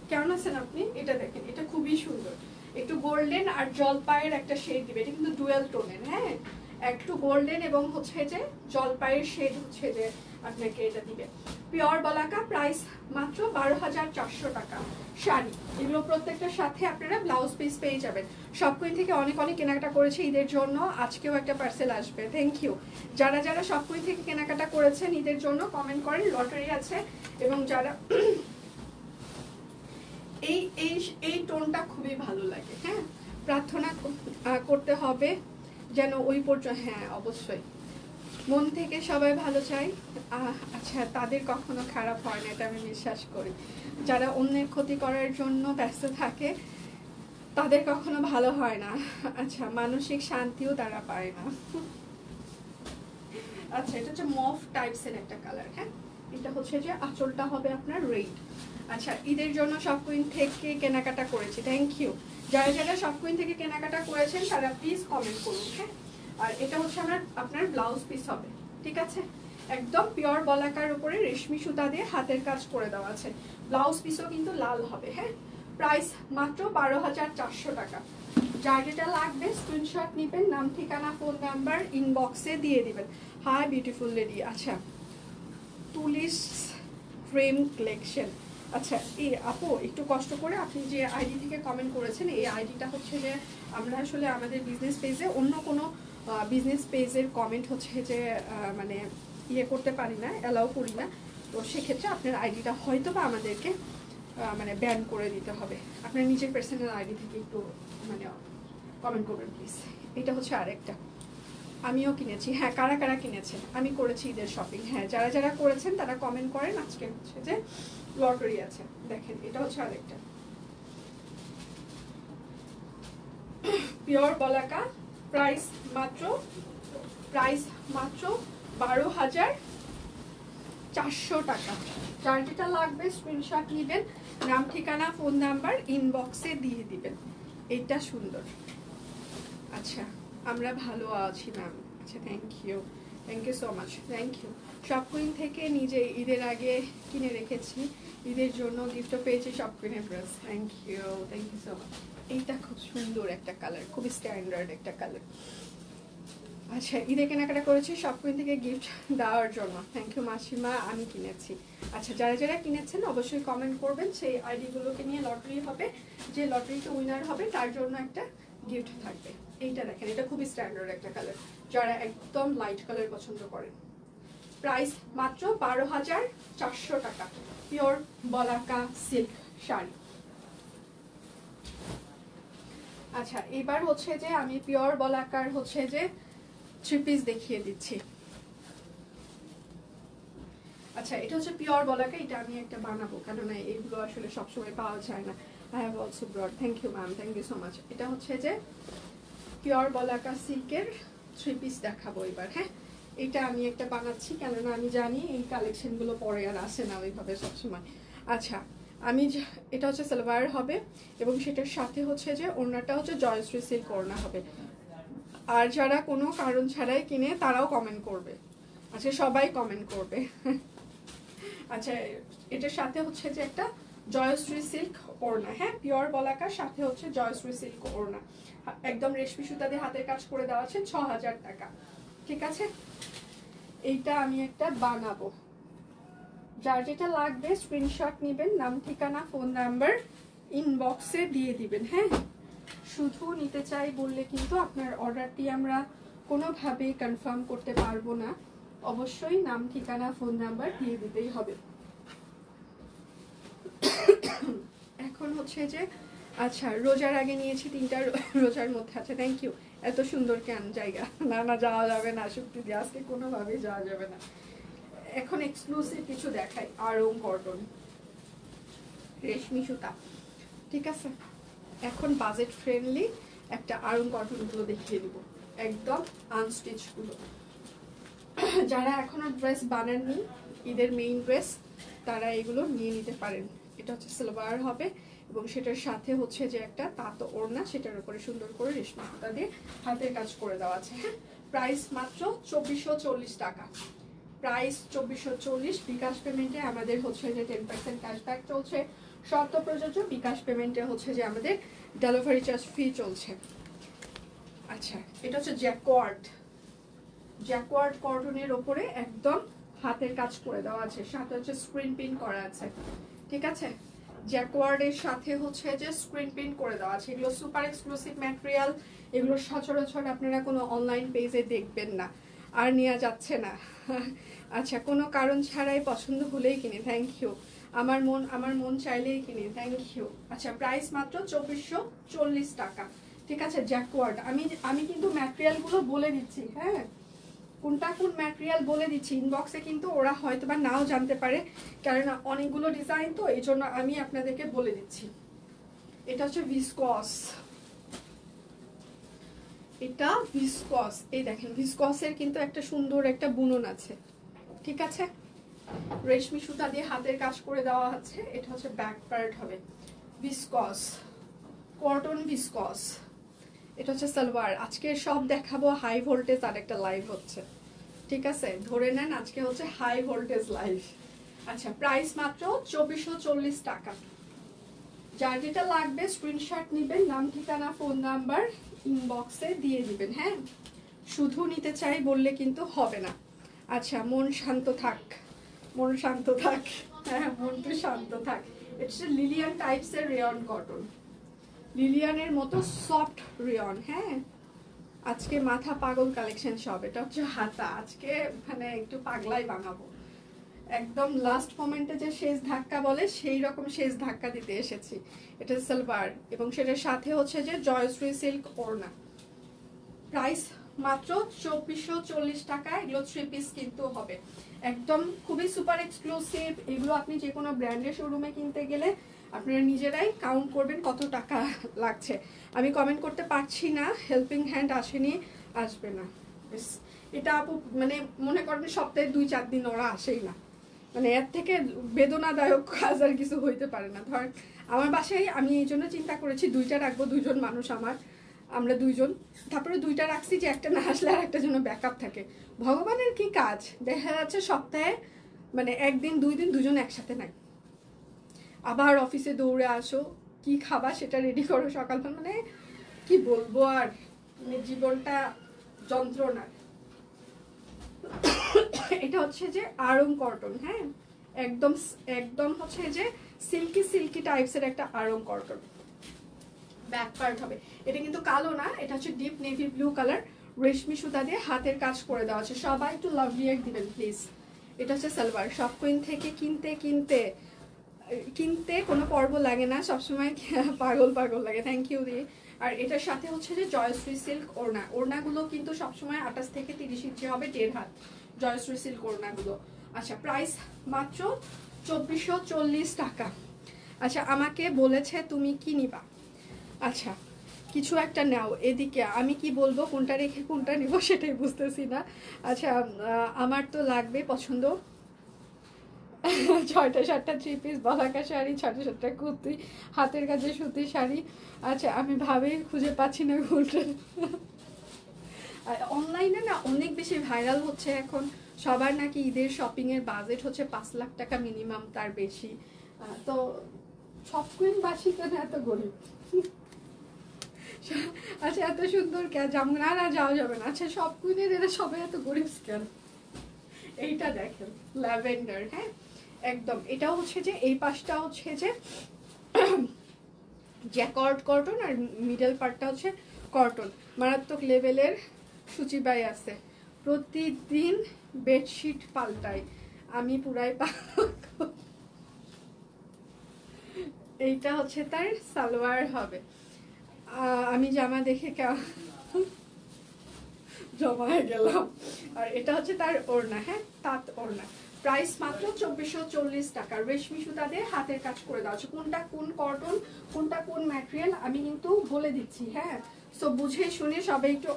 কেমন আছেন আপনি? এটা দেখেন, এটা খুবই সুন্দর, একটু গোল্ডেন আর জলপাইয়ের একটা শেড দিবে। এটা কিন্তু ডুয়েল টোনের, হ্যাঁ একটু গোল্ডেন এবং হচ্ছে যে জলপাইয়ের শেড হচ্ছে যে আপনাকে এটা দিবে। পিওর বলাকা, প্রাইস মাত্র 12,400 টাকা শাড়ি। এগুলো প্রত্যেকটার সাথে আপনারা ব্লাউজ পিস পেয়ে যাবেন। শপকুইন থেকে অনেক অনেক কেনাকাটা করেছে ঈদের জন্য, আজকেও একটা পার্সেল আসবে। Thank you. যারা যারা শপকুইন থেকে কেনাকাটা করেছেন ঈদের জন্য কমেন্ট করেন, লটারি আছে। এবং যারা এই এই এই টোনটা খুবই ভালো লাগে, হ্যাঁ প্রার্থনা করতে হবে যেন ওই পর্যন্ত, হ্যাঁ অবশ্যই মন থেকে সবাই ভালো চাই। আচ্ছা তাদের কখনো খারাপ হয় না, এটা আমি বিশ্বাস করি। যারা অন্যের ক্ষতি করার জন্য ব্যস্ত থাকে তাদের কখনো ভালো হয় না। আচ্ছা মানসিক শান্তিও তারা পায় না। আচ্ছা এটা হচ্ছে মফ টাইপসের একটা কালার, হ্যাঁ এটা হচ্ছে যে আঁচলটা হবে আপনার রেড। আচ্ছা ঈদের জন্য শপকুইন থেকে কেনাকাটা করেছি, থ্যাংক ইউ। যারা যারা শপকুইন থেকে কেনাকাটা করেছেন তারা প্লিজ কমেন্ট করুন, হ্যাঁ। আর এটা হচ্ছে আপনার ব্লাউজ পিস হবে, ঠিক আছে একদম পিওর বলাকার উপরে রেশমি সুতা দিয়ে হাতের কাজ করে দেওয়া আছে। ব্লাউজ পিসও কিন্তু লাল হবে, হ্যাঁ প্রাইস মাত্র 12,400 টাকা। যার যেটা লাগবে স্ক্রিনশট নেবেন, নাম ঠিকানা ফোন নাম্বার ইনবক্সে দিয়ে দিবেন। Hi beautiful lady. আচ্ছা তুলিস ফ্রেম কালেকশন। আচ্ছা এই আপু একটু কষ্ট করে আপনি যে আইডি থেকে কমেন্ট করেছেন, এই আইডিটা হচ্ছে যে আমরা আসলে আমাদের বিজনেস পেজে অন্য কোনো বিজনেস পেজের কমেন্ট হচ্ছে যে মানে ইয়ে করতে পারি না, অ্যালাউ করি না। তো সেক্ষেত্রে আপনার আইডিটা হয়তো বা আমাদেরকে মানে ব্যান করে দিতে হবে। আপনার নিজের পার্সোনাল আইডি থেকে একটু মানে কমেন্ট করবেন প্লিজ। এটা হচ্ছে আরেকটা, আমিও কিনেছি, হ্যাঁ কারা কারা কিনেছেন, আমি করেছি ঈদের শপিং, হ্যাঁ যারা যারা করেছেন তারা কমেন্ট করেন। আজকে হচ্ছে যে লটারি আছে, দেখেন এটা হচ্ছে আরেকটা পিওর বলাকা, প্রাইস মাত্র 12,400 টাকা। যার যেটা লাগবে স্ক্রিনশট নেবেন, নাম ঠিকানা ফোন নাম্বার ইনবক্সে দিয়ে দিবেন। এটা সুন্দর। আচ্ছা আমরা ভালো আছি ম্যাম। আচ্ছা, thank you so much, thank you. Shop Queen থেকে নিজে ঈদের আগে কিনে রেখেছি, ঈদের জন্য গিফটও পেয়েছি শপ কুইনের dress. Thank you so much. এইটা খুব সুন্দর একটা কালার, খুবই স্ট্যান্ডার্ড একটা কালার। আচ্ছা, ঈদে কেনাকাটা করেছি শপ কুইন থেকে গিফট দেওয়ার জন্য। থ্যাংক ইউ মাসিমা, আমি কিনেছি। আচ্ছা, যারা যারা কিনেছেন অবশ্যই কমেন্ট করবেন, সেই আইডিগুলোকে নিয়ে লটারি হবে, যে লটারিতে উইনার হবে তার জন্য একটা গিফট থাকবে। এইটা দেখেন, এটা খুবই স্ট্যান্ডার্ড একটা কালার, যারা একদম লাইট কালার পছন্দ করেন। প্রাইস মাত্র 12,400 টাকা, পিওর বলাকা সিল্ক শাড়ি। আচ্ছা, এবার হচ্ছে যে আমি পিওর বলাকার হচ্ছে যে 3 পিস দেখিয়ে দিচ্ছি। আচ্ছা, এটা হচ্ছে পিওর বলাকা, এটা আমি একটা বানাবো, কেননা এইগুলো আসলে সবসময় পাওয়া যায় না। I have also brought, thank you ma'am, thank you so much. এটা হচ্ছে যে পিওর বলাকা সিল্কের 3 পিস দেখাবো এবার। হ্যাঁ, এটা আমি একটা বানাচ্ছি, কেননা আমি জানি এই কালেকশনগুলো পরে আর আসে না ওইভাবে সবসময়। আচ্ছা, আমি এটা হচ্ছে সালোয়ার হবে, এবং সেটার সাথে হচ্ছে যে ওড়নাটা হচ্ছে জয়শ্রী সিল্ক ওড়না হবে। আর যারা কোনো কারণ ছাড়াই কিনে তারাও কমেন্ট করবে। আচ্ছা, সবাই কমেন্ট করবে। আচ্ছা, এটার সাথে হচ্ছে যে একটা জয়শ্রী সিল্ক ওড়না। হ্যাঁ, পিওর বলাকার সাথে হচ্ছে জয়শ্রী সিল্ক ওড়না, একদম রেশমি সুতা দিয়ে হাতের কাজ করে দেওয়া আছে, 6,000 টাকা। ঠিক আছে, এইটা আমি একটা বানাবো। যার যেটা লাগবে স্ক্রিনশট নেবেন, নাম ঠিকানা ফোন নাম্বার ইনবক্সে দিয়ে দিবেন। হ্যাঁ, শুধু নিতে চাই বললে কিন্তু আপনার অর্ডারটি আমরা কোনোভাবেই কনফার্ম করতে পারবো না, অবশ্যই নাম ঠিকানা ফোন নাম্বার দিয়ে দিতেই হবে। এখন হচ্ছে যে আচ্ছা, রোজার আগে নিয়েছি 3টা রোজার মধ্যে আছে। Thank you. এত সুন্দর কেন জায়গা? না না, যাওয়া যাবে না, সত্যি দিয়ে আজকে কোনোভাবেই যাওয়া যাবে না। এখন এক্সক্লুসিভ কিছু দেখাই, আরং কটন রেশমি সুতা। ঠিক আছে, এখন বাজেট ফ্রেন্ডলি একটা আরং কটনগুলো দেখিয়ে দিব, একদম আনস্টিচগুলো। যারা এখনো ড্রেস বানাননি, ঈদের মেইন ড্রেস, তারা এগুলো নিয়ে নিতে পারেন। এটা হচ্ছে সালোয়ার হবে, এবং সেটার সাথে হচ্ছে যে একটা তাঁতো ওড়না, সেটার উপরে সুন্দর করে রেশমি সুতা দিয়ে হাতের কাজ করে দেওয়া আছে। হ্যাঁ, প্রাইস মাত্র 2440 টাকা। প্রাইস 2440। বিকাশ পেমেন্টে আমাদের হচ্ছে যে 10% ক্যাশব্যাক চলছে, শর্ত প্রযোজ্য। বিকাশ পেমেন্টে হচ্ছে যে আমাদের ডেলিভারি চার্জ ফ্রি চলছে। আচ্ছা, এটা হচ্ছে জ্যাকওয়ার্ড কটনের ওপরে একদম হাতের কাজ করে দেওয়া আছে, সাথে হচ্ছে স্ক্রিন প্রিন্ট করা আছে। ঠিক আছে, জ্যাকওয়ার্ডের সাথে হচ্ছে যে স্ক্রিন প্রিন্ট করে দেওয়া আছে। এগুলো সুপার এক্সক্লুসিভ ম্যাটেরিয়াল, এগুলো সচরাচর আপনারা কোনো অনলাইন পেজে দেখবেন না, আর নেওয়া যাচ্ছে না। আচ্ছা, কোনো কারণ ছাড়াই পছন্দ হলেই কিনি। Thank you. আমার মন চাইলেই কিনি। Thank you. আচ্ছা, প্রাইস মাত্র 2440 টাকা। ঠিক আছে, জ্যাকওয়ার্ড। আমি কিন্তু ম্যাটেরিয়ালগুলো বলে দিচ্ছি। হ্যাঁ, কোনটা কোন ম্যাটেরিয়াল বলে দিচ্ছি। ইনবক্সে কিন্তু ওরা হয়তো বা নাও জানতে পারে, কারণ অনেকগুলো ডিজাইন তো, এই জন্য আমি আপনাদেরকে বলে দিচ্ছি। এটা হচ্ছে ভিসকস, এটা ভিসকস। এই দেখেন, ভিসকসের কিন্তু একটা সুন্দর একটা বুনন আছে। ঠিক আছে, রেশমি সুতা দিয়ে হাতের কাজ করে দেওয়া আছে। এটা হচ্ছে ব্যাক পার্ট হবে, ভিসকস কটন ভিসকস। এটা হচ্ছে সালোয়ার। আজকে সব দেখাবো হাই ভোল্টেজ, আর একটা লাইভ হচ্ছে। ঠিক আছে, ধরে নেন আজকে হচ্ছে হাই ভোল্টেজ লাইভ। আচ্ছা, প্রাইস মাত্র 2440 টাকা। যার যেটা লাগবে স্ক্রিনশট নেবেন, নাম ঠিকানা ফোন নাম্বার ইনবক্সে দিয়ে দিবেন। হ্যাঁ, শুধু নিতে চাই বললে কিন্তু হবে না। আচ্ছা, মন শান্ত থাক, মন শান্ত থাক। হ্যাঁ, মনটা শান্ত থাক। এটা হচ্ছে লিলিয়ান টাইপসের রেয়ন কটন, লিলিয়ানের মতো সফট রেয়ন। হ্যাঁ, আজকে মাথা পাগল কালেকশন সব। এটা হচ্ছে হাতা, আজকে মানে একটু পাগলাই বানাবো। একদম লাস্ট মোমেন্টে যে শেষ ধাক্কা বলে, সেই রকম শেষ ধাক্কা দিতে এসেছি। এটা সালোয়ার, এবং সেটার সাথে হচ্ছে যে জয়শ্রী সিল্ক ওড়না। প্রাইস মাত্র 2440 টাকা। এগুলো 3 পিস কিন্তু হবে, একদম খুবই সুপার এক্সক্লুসিভ। এগুলো আপনি যে কোনো ব্র্যান্ডের শোরুমে কিনতে গেলে আপনারা নিজেরাই কাউন্ট করবেন কত টাকা লাগছে। আমি কমেন্ট করতে পারছি না, হেল্পিং হ্যান্ড আসেনি, আসবে না। এটা আপু মানে মনে করেন সপ্তাহে 2-4 দিন ওরা আসেই না, মানে এর থেকে বেদনাদায়ক কাজ আর কিছু হইতে পারে না। ধর আমার বাসায় আমি এই জন্য চিন্তা করেছি 2টা রাখবো, 2জন মানুষ আমার আমরা দুইজন, তারপরে দুইটা রাখছি যে একটা না আসলে আর একটা জন্য ব্যাকআপ থাকে। ভগবানের কি কাজ, দেখা যাচ্ছে সপ্তাহে মানে একদিন দুই দিন দুজন একসাথে নাই, আবার অফিসে দৌড়ে আসো, কি খাবা সেটা রেডি করো সকালবেলা, মানে কি বলবো আর, মানে জীবনটা যন্ত্রণা। এটা হচ্ছে যে আড়ং কটন, হ্যাঁ একদম একদম হচ্ছে যে সিল্কি সিল্কি টাইপসের একটা আড়ং কটন, ব্যাক পার্ট হবে। এটা কিন্তু কালো না, এটা হচ্ছে ডিপ নেভি ব্লু কালার, রেশমি সুতা দিয়ে হাতের কাজ করে দেওয়া আছে। সবাই একটু লাভ রিয়াক্ট দিবেন প্লিজ। এটা হচ্ছে সালোয়ার। শপ কুইন থেকে কিনতে কিনতে কিনতে কোনো পর্ব লাগে না, সবসময় পাগল পাগল লাগে। থ্যাংক ইউ দিয়ে। আর এটার সাথে হচ্ছে যে জয়শ্রী সিল্ক ওড়না, ওড়নাগুলো কিন্তু সবসময় 28 থেকে 30 ইঞ্চি হবে, 1.5 হাত জয়শ্রী সিল্ক ওড়নাগুলো। আচ্ছা প্রাইস মাত্র 2440 টাকা। আচ্ছা আমাকে বলেছে তুমি কি নিবা, আচ্ছা কিছু একটা নাও, এদিকে আমি কি বলবো কোনটা রেখে কোনটা নিব সেটাই বুঝতেছি না। আচ্ছা আমার তো লাগবে পছন্দ 6টা 7টা 3 পিস বলাকা শাড়ি, 6টা 7টা কুর্তি, হাতের কাছে সুতি শাড়ি। আচ্ছা আমি ভাবেই খুঁজে পাচ্ছি না কোনটা। অনলাইনে না অনেক বেশি ভাইরাল হচ্ছে এখন, সবার নাকি ঈদের শপিং এর বাজেট হচ্ছে 5 লাখ টাকা মিনিমাম, তার বেশি। তো সব কুইন বাসি কেন এত গরিব? আচ্ছা এত সুন্দর কে যেমন আর যাওয়া যাবে না। আচ্ছা সব কুইনের এরা সবাই এত গরিব কেন? এইটা দেখেন ল্যাভেন্ডার, হ্যাঁ একদম। এটা হচ্ছে যে এই পাশটা হচ্ছে যে জ্যাকর্ড কটন আর মিডল পার্টটা হচ্ছে কটন। মারাত্মক লেভেলের সূচিবাই আছে, প্রতিদিন বেডশিট পাল্টাই, আমি পুরাই এইটা হচ্ছে তার সালোয়ার হবে। আমি জামা দেখে জমায় গেলাম। আর এটা হচ্ছে তার ওড়না, হ্যাঁ তাঁত ওড়না। প্রাইস মাত্র 2440 টাকা, রেশমি সুতা দিয়ে হাতের কাজ করে দেওয়া আছে। কোনটা কোন কটন কোনটা কোন ম্যাটেরিয়াল আমি কিন্তু বলে দিচ্ছি, হ্যাঁ সো বুঝে শুনে সবাই একটু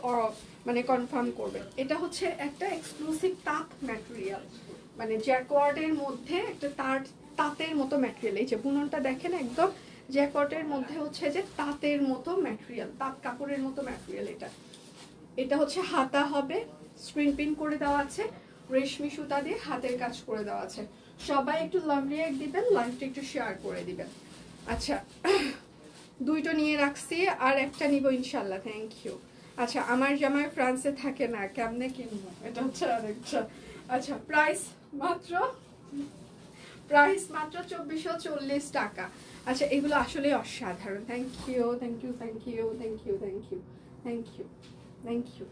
মানে কনফার্ম করবে। এটা হচ্ছে একটা এক্সক্লুসিভ তাঁত ম্যাটেরিয়াল, মানে জ্যাকওয়ার্ডের মধ্যে একটা তাঁতের মতো ম্যাটেরিয়াল। এই যে বুননটা দেখেন একদম জ্যাকওয়ার্ডের মধ্যে হচ্ছে যে তাঁতের মতো ম্যাটেরিয়াল, তাঁত কাপড়ের মতো ম্যাটেরিয়াল। এটা হচ্ছে হাতা হবে, স্ক্রিন পিন করে দেওয়া আছে, রেশমি সুতা দিয়ে হাতের কাজ করে দেওয়া আছে। সবাই একটু লাভ রিয়াক্ট দিবেন, লাইভটা একটু শেয়ার করে দিবেন। আচ্ছা দুইটা নিয়ে রাখছি, আর একটা নিব ইনশাল্লাহ। Thank you. আচ্ছা আমার জামাই ফ্রান্সে থাকে না, কেমনে কিনবো, এটা হচ্ছে আরেকটা। আচ্ছা প্রাইস মাত্র 2440 টাকা। আচ্ছা এগুলো আসলে অসাধারণ। Thank you thank you thank you thank you thank you thank you thank you.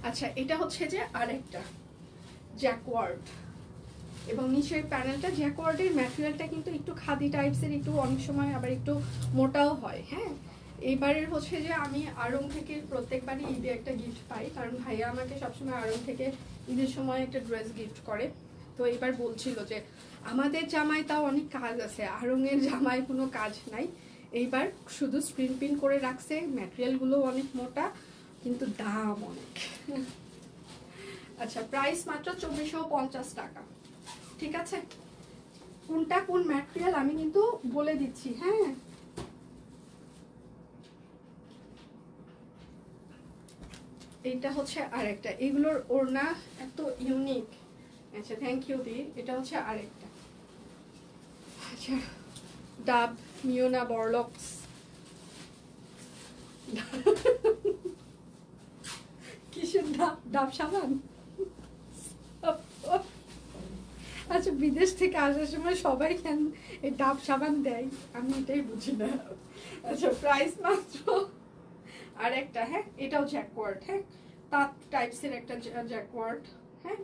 আচ্ছা এটা হচ্ছে যে আরেকটা জ্যাকওয়ার্ড, এবং নিচের প্যানেলটা জ্যাকওয়ার্ডের ম্যাটেরিয়ালটা কিন্তু একটু খাদি টাইপসের, একটু অনেক সময় আবার একটু মোটাও হয়, হ্যাঁ। এইবারের হচ্ছে যে আমি আড়ং থেকে প্রত্যেকবারই ঈদে একটা গিফট পাই, কারণ ভাইয়া আমাকে সবসময় আড়ং থেকে ঈদের সময় একটা ড্রেস গিফট করে। তো এবার বলছিল যে আমাদের জামায় তাও অনেক কাজ আছে, আড়ংয়ের জামায় কোনো কাজ নাই, এইবার শুধু স্ক্রিন পিন করে রাখছে, ম্যাটেরিয়ালগুলো অনেক মোটা কিন্তু দাম অনেক। আচ্ছা প্রাইস মাত্র 2450 টাকা, ঠিক আছে। কোনটা কোন ম্যাটেরিয়াল আমি কিন্তু বলে দিচ্ছি, হ্যাঁ। এইটা হচ্ছে আরেকটা, এগুলোর ওড়না এত ইউনিক। আচ্ছা থ্যাংক ইউ দি। এটা হচ্ছে আরেকটা, আচ্ছা ডাব মিওনা বরলক্স, কিসের ডাব, ডাব সাবান। আচ্ছা বিদেশ থেকে আসার সময় সবাই কেন এই ডাব সাবান দেয়, আমি এটাই বুঝি না। আচ্ছা প্রাইস মাত্র আর একটা, হ্যাঁ এটাও জ্যাকওয়ার্ড, হ্যাঁ তাঁত টাইপসের একটা জ্যাকওয়ার্ড, হ্যাঁ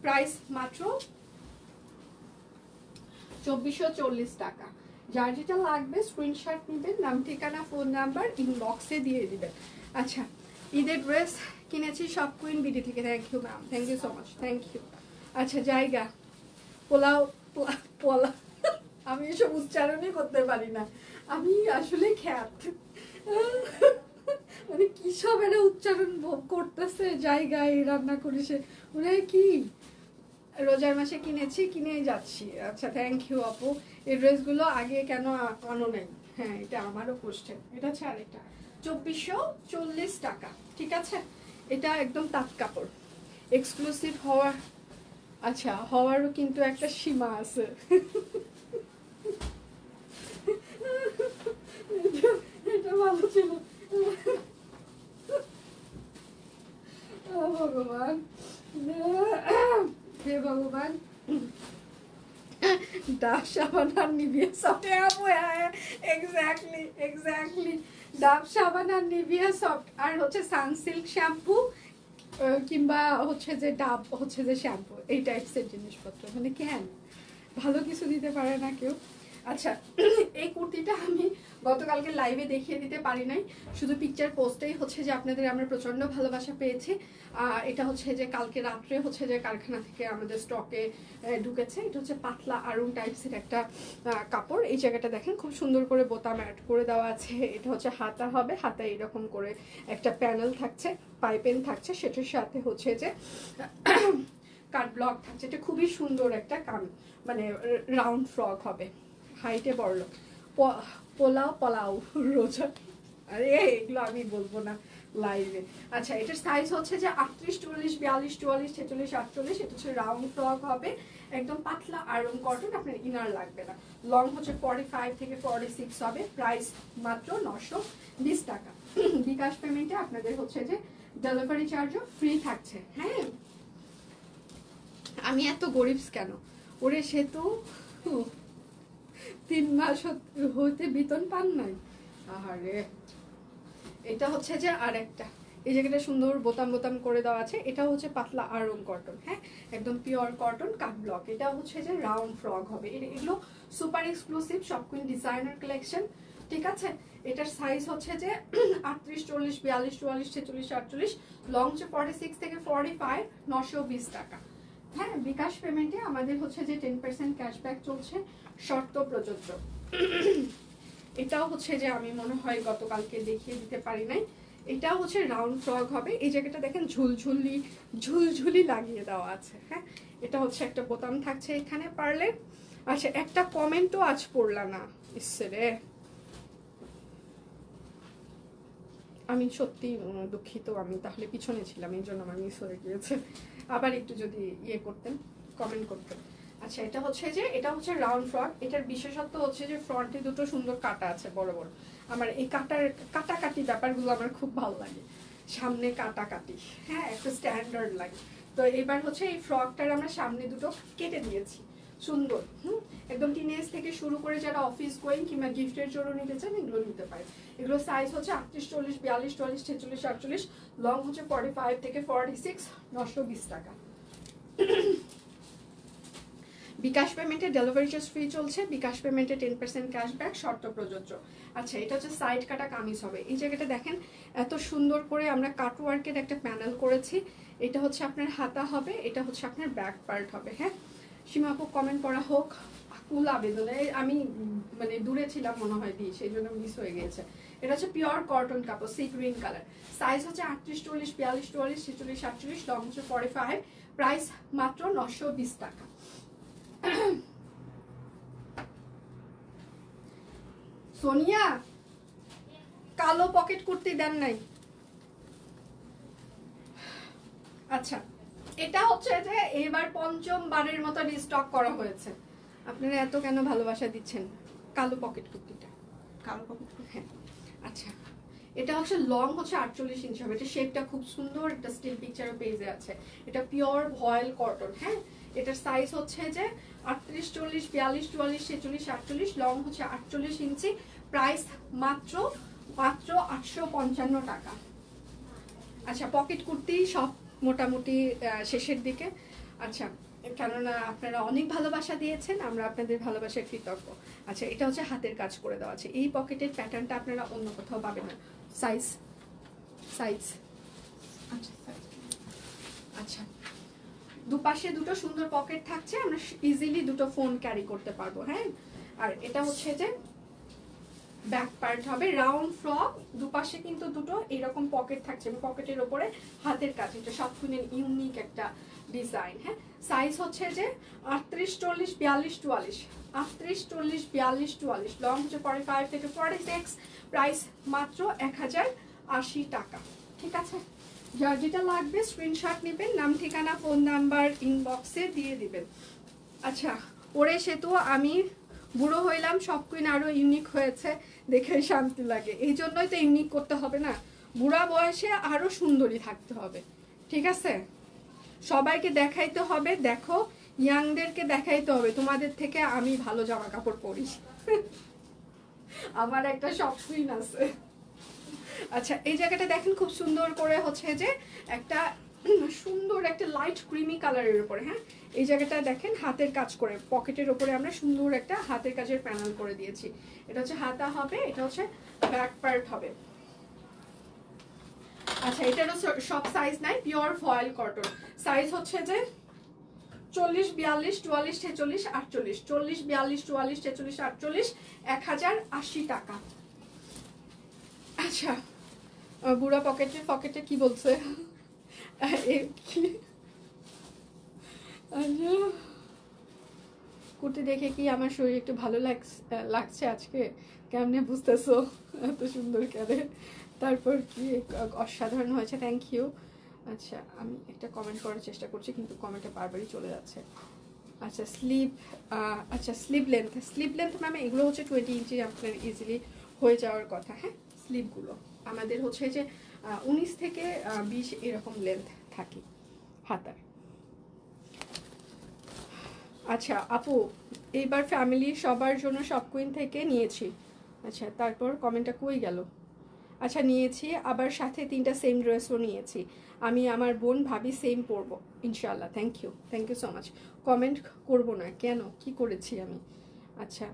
প্রাইস মাত্র 2440 টাকা। যার যেটা লাগবে স্ক্রিনশট নেবেন, নাম ঠিকানা ফোন নাম্বার ইনবক্সে দিয়ে দিবেন। আচ্ছা ঈদের ড্রেস কিনেছি সব কুইন বিডি থেকে, thank you ma'am, thank you so much, thank you. আচ্ছা জায়গা পোলাও পোলা, আমি এসব উচ্চারণই করতে পারি না, আমি আসলে খ্যাত, মানে কি সব এরা উচ্চারণ করতেছে, জায়গায় রান্না করেছে মানে কি। রোজার মাসে কিনেছি, কিনেই যাচ্ছি। আচ্ছা থ্যাংক ইউ আপু। এই ড্রেসগুলো আগে কেন আনো নাই, হ্যাঁ এটা আমারও কোশ্চেন, এটা হচ্ছে আরেকটা 2440 টাকা, ঠিক আছে। এটা একদম তাঁত কাপড়, এক্সক্লুসিভ হওয়ার, আচ্ছা হওয়ারও কিন্তু একটা সীমা আছে। এটা ভালো ছিল। ভগবান, হে ভগবান। ডাভ সাবান আর Nivea soft, exactly exactly, Dove সাবান আর নিভিয়া সফট, আর হচ্ছে সানসিল্ক শ্যাম্পু কিংবা হচ্ছে যে ডাব হচ্ছে যে শ্যাম্পু, এই টাইপসের জিনিসপত্র, মানে কেন ভালো কিছু দিতে পারে না কেউ। আচ্ছা এই কুর্তিটা আমি গতকালকে লাইভে দেখিয়ে দিতে পারি নাই, শুধু পিকচার পোস্টেই হচ্ছে যে আপনাদের আমরা প্রচন্ড ভালোবাসা পেয়েছি। এটা হচ্ছে যে কালকে রাত্রে হচ্ছে যে কারখানা থেকে আমাদের স্টকে ঢুকেছে। এটা হচ্ছে পাতলা আরুন টাইপসের একটা কাপড়। এই জায়গাটা দেখেন খুব সুন্দর করে বোতাম অ্যাড করে দেওয়া আছে। এটা হচ্ছে হাতা হবে, হাতায় এরকম করে একটা প্যানেল থাকছে, পাইপেন থাকছে, সেটার সাথে হচ্ছে যে কাট ব্লক থাকছে। এটা খুবই সুন্দর একটা মানে রাউন্ড ফ্রক হবে, হাইটে বড়। পোলাও রোজা, আরে এগুলো আমি বলবো না লাইভে। আচ্ছা এটার সাইজ হচ্ছে যে 38, 40, 42, 44, 46, 48। এটা হচ্ছে রাউন্ড ফ্রক হবে, একদম পাতলা আয়রন কটন, আপনার ইনার লাগবে না। লং হচ্ছে 45 থেকে 46 হবে। প্রাইস মাত্র 920 টাকা। বিকাশ পেমেন্টে আপনাদের হচ্ছে যে ডেলিভারি চার্জও ফ্রি থাকছে। হ্যাঁ আমি এত গরিব কেন ওরে, সে তো 3 মাস হইতে বেতন পান নাই। আরে এটা হচ্ছে যে আরেকটা, এই জায়গাটা সুন্দর বোতাম বোতাম করে দেওয়া আছে। এটা হচ্ছে পাতলা আরং কটন, হ্যাঁ একদম পিওর কটন কাট ব্লক। এটা হচ্ছে যে রাউন্ড ফ্রক হবে। এগুলো সুপার এক্সক্লুসিভ সব কুইন ডিজাইনার কালেকশন, ঠিক আছে। এটার সাইজ হচ্ছে যে 38, 40, 42, 44, 46, 48। লং হচ্ছে 46 থেকে 45, 920 টাকা। হ্যাঁ বিকাশ পেমেন্টে আমাদের হচ্ছে যে 10% ক্যাশব্যাক চলছে, শর্ত প্রযোজ্য। এটাও হচ্ছে যে আমি মনে হয় গতকালকে দেখিয়ে দিতে পারি নাই। এটাও হচ্ছে রাউন্ড ফ্রক হবে। এই জায়গাটা দেখেন ঝুলঝুলি লাগিয়ে দেওয়া আছে। হ্যাঁ এটা হচ্ছে একটা বোতাম থাকছে এখানে পারলে। আচ্ছা একটা কমেন্টও আজ পড়লাম না, ইচ্ছে রে, আমি সত্যি দুঃখিত। আমি তাহলে পিছনে ছিলাম, এই জন্য আমার মিস হয়ে গিয়েছে। আবার একটু যদি ইয়ে করতেন, কমেন্ট করতেন। আচ্ছা এটা হচ্ছে যে এটা হচ্ছে রাউন্ড ফ্রক। এটার বিশেষত্ব হচ্ছে যে ফ্রন্টে দুটো সুন্দর কাটা আছে বড় বড়। আমার এই কাটাকাটি ব্যাপারগুলো আমার খুব ভালো লাগে, সামনে কাটাকাটি, হ্যাঁ একটা স্ট্যান্ডার্ড লাগে। তো এবার হচ্ছে এই ফ্রকটার আমরা সামনে দুটো কেটে দিয়েছি, সুন্দর। একদম টিনেজ থেকে শুরু করে যারা অফিস গোয়িং কিংবা গিফটের জন্য নিতে চান এগুলো নিতে পারে। এগুলো সাইজ হচ্ছে 38, 40, 42, 44, 46, 48। লং হচ্ছে 45 থেকে 46, 920 টাকা। বিকাশ পেমেন্টে ডেলিভারি চার্জ ফ্রি চলছে। বিকাশ পেমেন্টে 10% ক্যাশব্যাক, শর্ত প্রযোজ্য। আচ্ছা এটা হচ্ছে সাইড কাটা কামিজ হবে। এই জায়গাটা দেখেন এত সুন্দর করে আমরা কাটওয়ার্কের একটা প্যানেল করেছি। এটা হচ্ছে আপনার হাতা হবে, এটা হচ্ছে আপনার ব্যাক পার্ট হবে। হ্যাঁ সীমাপু কমেন্ট করা হোক, কুল আবেদনে আমি মানে দূরে ছিলাম মনে হয় দিয়ে, সেই জন্য মিস হয়ে গিয়েছে। এটা হচ্ছে পিওর কটন কাপড়, সি গ্রিন কালার। সাইজ হচ্ছে 38, 40, 42, 44, 46, 48। লং হচ্ছে 45। প্রাইস মাত্র 920 টাকা। সোনিয়া কালো পকেট কুর্তি দেন নাই। আচ্ছা এটা হচ্ছে যে এবার 5ম বারের মতো রিস্টক করা হয়েছে। আপনারা এত কেন ভালোবাসা দিচ্ছেন কালো পকেট কুর্তিটা? কালো পকেট, হ্যাঁ আচ্ছা এটা হচ্ছে লং হচ্ছে 48 ইঞ্চি হবে। এটা শেপটা খুব সুন্দর, একটা স্টিল পিকচারও পেজে আছে। এটা পিওর ভয়েল কটন। হ্যাঁ এটার সাইজ হচ্ছে যে 38, 40, 42, 44, 46, 48। লং হচ্ছে 48 ইঞ্চি। প্রাইস মাত্র 855 টাকা। আচ্ছা পকেট কুর্তি সব মোটামুটি শেষের দিকে। আচ্ছা কেননা আপনারা অনেক ভালোবাসা দিয়েছেন, আমরা আপনাদের ভালোবাসার কৃতজ্ঞ। আচ্ছা এটা হচ্ছে হাতের কাজ করে দেওয়া আছে। এই পকেটের প্যাটার্নটা আপনারা অন্য কোথাও পাবেন না। সাইজ আচ্ছা আচ্ছা দুপাশে দুটো সুন্দর পকেট থাকছে, আমরা ইজিলি দুটো ফোন ক্যারি করতে পারবো। হ্যাঁ আর এটা হচ্ছে যে ব্যাক পার্ট হবে, রাউন্ড ফ্রক, দুপাশে কিন্তু দুটো এরকম পকেট থাকছে, পকেটের ওপরে হাতের কাছে, এটা সব কুইনের ইউনিক একটা ডিজাইন। হ্যাঁ, সাইজ হচ্ছে যে 38, 40, 42, 44, 38, 40, 42, 44, লং হচ্ছে 45 থেকে 46, প্রাইস মাত্র 1080 টাকা। ঠিক আছে, যার যেটা লাগবে স্ক্রিনশট নেবেন, নাম ঠিকানা ফোন নাম্বার ইনবক্সে দিয়ে দিবেন। আচ্ছা, ওরে সেতু আমি বুড়ো হইলাম, সব কুইন আরো ইউনিক হয়েছে দেখে শান্তি লাগে, এই জন্যই তো ইউনিক করতে হবে না, বুড়া বয়সে আরো সুন্দরী থাকতে হবে। ঠিক আছে, সবাইকে দেখাইতে হবে, দেখো ইয়াংদেরকে দেখাইতে হবে তোমাদের থেকে আমি ভালো জামা কাপড় পরি। আমার একটা শখ কুইন আছে। আচ্ছা, এই জায়গাটা দেখেন খুব সুন্দর করে হচ্ছে যে একটা সুন্দর একটা লাইট ক্রিমি কালারের উপরে। হ্যাঁ, এই জায়গাটা দেখেন হাতের কাজ করে, পকেটের উপরে আমরা সুন্দর একটা হাতের কাজের প্যানেল করে দিয়েছি। এটা হচ্ছে হাতা হবে, এটা হচ্ছে ব্যাক পার্ট হবে। আচ্ছা, এটারও সব সাইজ নাই, পিওর ফয়েল কটন। সাইজ হচ্ছে যে 40, 42, 44, 46, 48, 40, 42, 44, 46, 48, 1080 টাকা। আচ্ছা, বুড়া পকেটে কি বলছে? কুর্তি দেখে কি আমার শরীর একটু ভালো লাগছে আজকে? কেমনে বুঝতেছো এত সুন্দর কেন? তারপর কি অসাধারণ হয়েছে, থ্যাংক ইউ। আচ্ছা, আমি একটা কমেন্ট করার চেষ্টা করছি কিন্তু কমেন্টটা বারবারই চলে যাচ্ছে। আচ্ছা, স্লিভ লেন্থ ম্যাম এগুলো হচ্ছে 20 ইঞ্চি, আপনার ইজিলি হয়ে যাওয়ার কথা। হ্যাঁ, স্লিভগুলো আমাদের হচ্ছে যে 19 থেকে 20 এরকম লেন্থ থাকে হাতার। আচ্ছা আপু, এইবার ফ্যামিলি সবার জন্য সব কুইন থেকে নিয়েছি। আচ্ছা, তারপর কমেন্টটা কই গেল? আচ্ছা, নিয়েছি, আবার সাথে 3টা সেম ড্রেসও নিয়েছি। আমি আমার বোন ভাবি সেম পরবো ইনশাল্লাহ। Thank you so much. Comment করবো না কেন, কি করেছি আমি? আচ্ছা,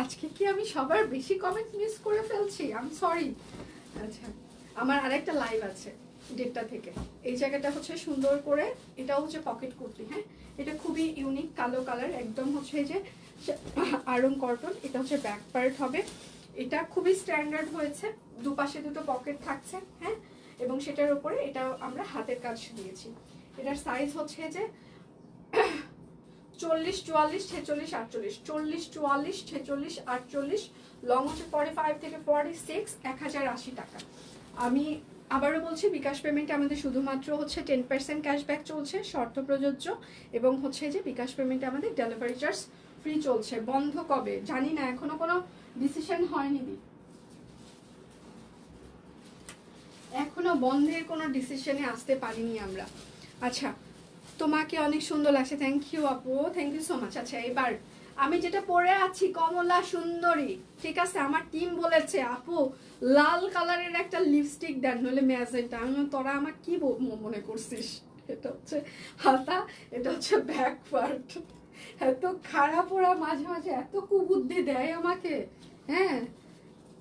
আজকে কি আমি সবার বেশি কমেন্ট মিস করে ফেলছি? I am sorry. আচ্ছা, আমার আরেকটা লাইভ আছে 1:30 থেকে। এই জায়গাটা হচ্ছে সুন্দর করে, এটাও হচ্ছে পকেট কুর্তি। হ্যাঁ, এটা খুবই ইউনিক, কালো কালার, একদম হচ্ছে যে আরং কটন। এটা হচ্ছে ব্যাক পার্ট হবে, এটা খুবই স্ট্যান্ডার্ড হয়েছে, দুপাশে দুটো পকেট থাকছে। হ্যাঁ, এবং সেটার উপরে এটা আমরা হাতের কাজ দিয়েছি। এটার সাইজ হচ্ছে যে 40, 44, 46, 48, 40, 44, 46, 48, লং হচ্ছে 45 থেকে 46, 1080 টাকা। আমি আবারও বলছি, বিকাশ পেমেন্টে আমাদের শুধুমাত্র হচ্ছে 10% ক্যাশব্যাক চলছে, শর্ত প্রযোজ্য, এবং হচ্ছে যে বিকাশ পেমেন্টে আমাদের ডেলিভারি চার্জ ফ্রি চলছে। বন্ধ কবে জানি না, এখনো কোনো ডিসিশন হয়নি, এখনো বন্ধের কোনো ডিসিশনে আসতে পারিনি আমরা। আচ্ছা, তোমাকে অনেক সুন্দর লাগছে, থ্যাংক ইউ আপু, থ্যাংক ইউ সো মাচ। আচ্ছা, এবার আমি যেটা পরে আছি কমলা সুন্দরী, ঠিক আছে, আমার টিম বলেছে আপু লাল কালারের একটা লিপস্টিক দেন, নইলে ম্যাজেন্টা। আমি তোরা আমার কি মনে করছিস? এটা হচ্ছে হাতা, এটা হচ্ছে ব্যাক পার্ট। এত খারাপ ওরা মাঝে মাঝে এত কুবুদ্ধি দেয় আমাকে। হ্যাঁ,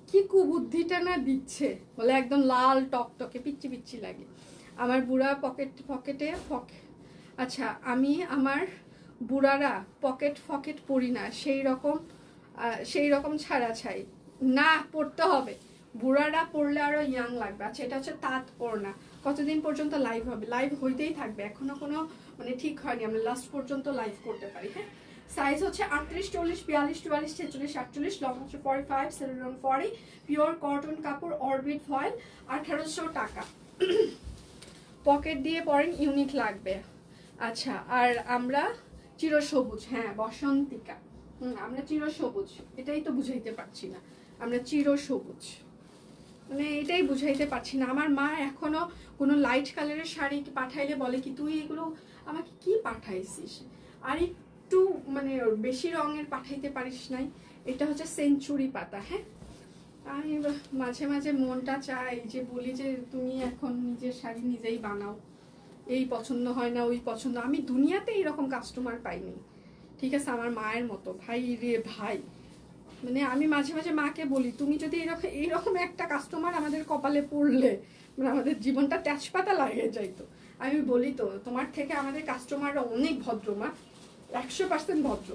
কি কুবুদ্ধিটা না দিচ্ছে, বলে একদম লাল টকটকে পিচ্ছি পিচ্ছি লাগে আমার বুড়া পকেটে। আচ্ছা, আমি আমার বুড়ারা পকেট পরি না, সেই রকম ছাড়া ছাই না, পড়তে হবে। বুড়ারা পড়লে আরো ইয়াং লাগবে। আচ্ছা, এটা হচ্ছে তাঁত ওড়না। কতদিন পর্যন্ত লাইভ হবে? লাইভ হইতেই থাকবে, এখনো কোনো মানে ঠিক হয়নি, আমরা লাস্ট পর্যন্ত লাইভ করতে পারি। হ্যাঁ, সাইজ হচ্ছে 38, 40, 42, 44, 46, 48, লং হচ্ছে 45, সেলুলন 40, পিওর কটন কাপড়, অরবিট ফয়েল, 1800 টাকা। পকেট দিয়ে পরেন, ইউনিক লাগবে। আচ্ছা, আর আমরা চিরসবুজ, হ্যাঁ বসন্তিকা, আমরা চিরসবুজ, এটাই তো বুঝাইতে পারছি না, আমরা চিরসবুজ, মানে এটাই বুঝাইতে পারছি না। আমার মা এখনো কোনো লাইট কালারের শাড়ি পাঠাইলে বলে কি তুই এগুলো আমাকে কি পাঠাইছিস, আর একটু মানে বেশি রঙের পাঠাইতে পারিস নাই। এটা হচ্ছে সেঞ্চুরি পাতা। হ্যাঁ, আমি মাঝে মাঝে মনটা চাই যে বলি যে তুমি এখন নিজের শাড়ি নিজেই বানাও, এই পছন্দ হয় না ওই পছন্দ। আমি দুনিয়াতে এইরকম কাস্টমার পাইনি, ঠিক আছে, আমার মায়ের মতো। ভাই রে ভাই, মানে আমি মাঝে মাঝে মাকে বলি তুমি যদি এইরকম একটা কাস্টমার আমাদের কপালে পড়লে মানে আমাদের জীবনটা তেজপাতা লাগিয়ে যাইতো। আমি বলি তো তোমার থেকে আমাদের কাস্টমাররা অনেক ভদ্র মা, 100% ভদ্র।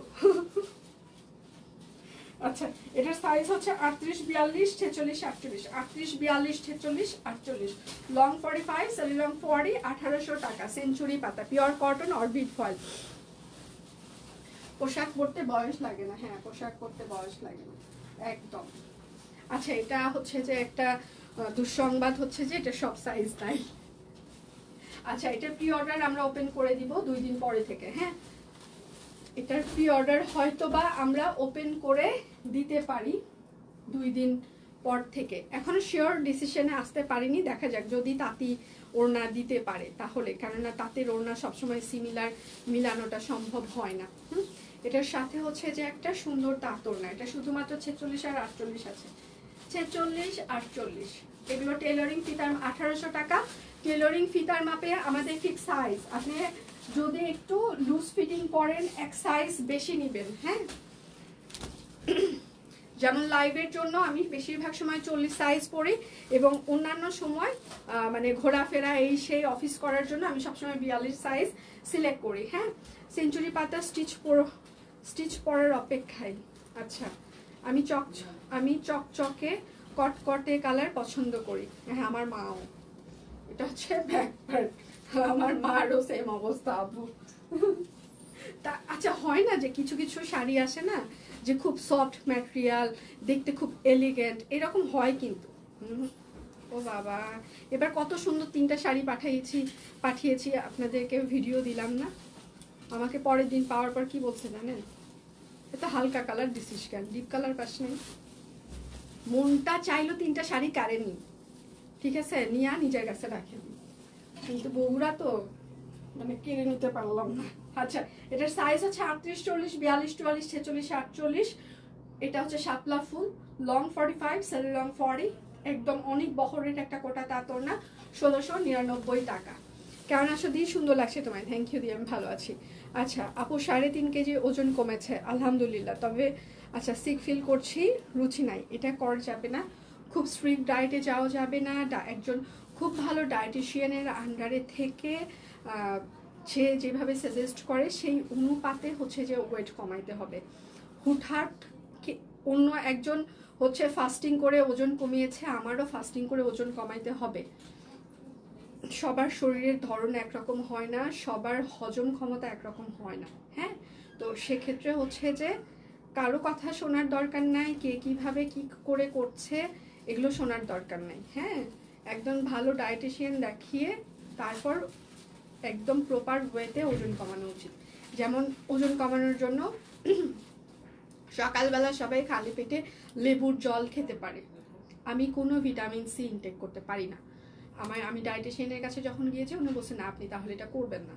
আচ্ছা, এটার সাইজ হচ্ছে 38, 42, 46, 48, 38, 42, 46, 48, লং 45, সেমি লং 40, 1800 টাকা, সেঞ্চুরি পাতা, পিওর কটন অরবিট ফয়েল। পোশাক পরতে বয়স লাগে না, হ্যাঁ পোশাক পরতে বয়স লাগে না একদম। আচ্ছা, এটা হচ্ছে যে একটা দুঃসংবাদ হচ্ছে যে এটা সব সাইজ নাই। আচ্ছা, এটার প্রি অর্ডার আমরা ওপেন করে দিব 2 দিন পরে থেকে, হ্যাঁ এটার প্রি অর্ডার হয়তো বা আমরা ওপেন করে দিতে পারি 2 দিন পর থেকে, এখনো শিওর ডিসিশনে আসতে পারিনি, দেখা যাক যদি তাঁতি ওড়না দিতে পারে তাহলে, কেননা তাঁতের ওড়না সবসময় সিমিলার মিলানোটা সম্ভব হয় না। এটার সাথে হচ্ছে যে একটা সুন্দর তাঁত ওড়না, এটা শুধুমাত্র 46 আর 48 আছে, 46, 48, এগুলো টেলারিং ফিতার 1800 টাকা। টেলারিং ফিতার মাপে আমাদের ফিক্স সাইজ, আপনি যদি একটু লুজ ফিটিং পরেন এক সাইজ বেশি নেবেন, হ্যাঁ যেমন লাইভের জন্য আমি বেশিরভাগ সময় 40 সাইজ পরি, এবং অন্যান্য সময় মানে ঘোরাফেরা এই সেই অফিস করার জন্য আমি সবসময় 42 সাইজ সিলেক্ট করি, হ্যাঁ সেঞ্চুরি পাতা স্টিচ পরার অপেক্ষায়। আচ্ছা, আমি চকচকে কটকটে কালার পছন্দ করি, হ্যাঁ আমার মাও, এটা হচ্ছে ব্যাক পার্ট, আমার মারও সেম অবস্থা আপু। তা আচ্ছা, হয় না যে কিছু কিছু শাড়ি আসে না যে খুব সফট ম্যাটেরিয়াল, দেখতে খুব এলিগেন্ট, এরকম হয় কিন্তু। ও বাবা, এবার কত সুন্দর 3টা শাড়ি পাঠিয়েছি আপনাদেরকে, ভিডিও দিলাম না, আমাকে পরের দিন পাওয়ার পর কি বলছে জানেন, এটা হালকা কালার দিছিস কেন, ডিপ কালার পাস নেই। মনটা চাইলো 3টা শাড়ি কারেনি, ঠিক আছে নিয়ে নিজের কাছে রাখেন, কিন্তু বউরা তো মানে কিনে নিতে পারলাম না। আচ্ছা, এটার সাইজ হচ্ছে 38, 40, 42, 44, 46, 48, এটা হচ্ছে শাপলা ফুল, লং 45, সেল লং 40, একদম অনেক বহরের একটা কোটা তাঁতর না, 1699 টাকা। কেমন আসো দিয়ে, সুন্দর লাগছে তোমায়, থ্যাংক ইউ দিয়ে, আমি ভালো আছি। আচ্ছা আপু 3.5 কেজি ওজন কমেছে আলহামদুলিল্লাহ, তবে আচ্ছা সিক ফিল করছি, রুচি নাই, এটা করা যাবে না, খুব স্ট্রিক্ট ডায়েটে যাওয়া যাবে না, একজন খুব ভালো ডায়েটিশিয়ানের আন্ডারে থেকে সে যেভাবে সাজেস্ট করে সেই অনুপাতে হচ্ছে যে ওয়েট কমাইতে হবে। হুটহাট অন্য একজন হচ্ছে ফাস্টিং করে ওজন কমিয়েছে, আমারও ফাস্টিং করে ওজন কমাইতে হবে। সবার শরীরের ধরন একরকম হয় না, সবার হজম ক্ষমতা একরকম হয় না, হ্যাঁ তো সেক্ষেত্রে হচ্ছে যে কারো কথা শোনার দরকার নাই, কে কিভাবে কি করে করছে এগুলো শোনার দরকার নাই, হ্যাঁ একদম ভালো ডায়েটিশিয়ান দেখিয়ে তারপর একদম প্রপার ওয়েতে ওজন কমানো উচিত। যেমন ওজন কমানোর জন্য সকালবেলা সবাই খালি পেটে লেবুর জল খেতে পারে, আমি কোনো ভিটামিন সি ইনটেক করতে পারি না। আমি ডায়েটিশিয়ানের কাছে যখন গিয়েছি উনি বলছেন না আপনি তাহলে এটা করবেন না,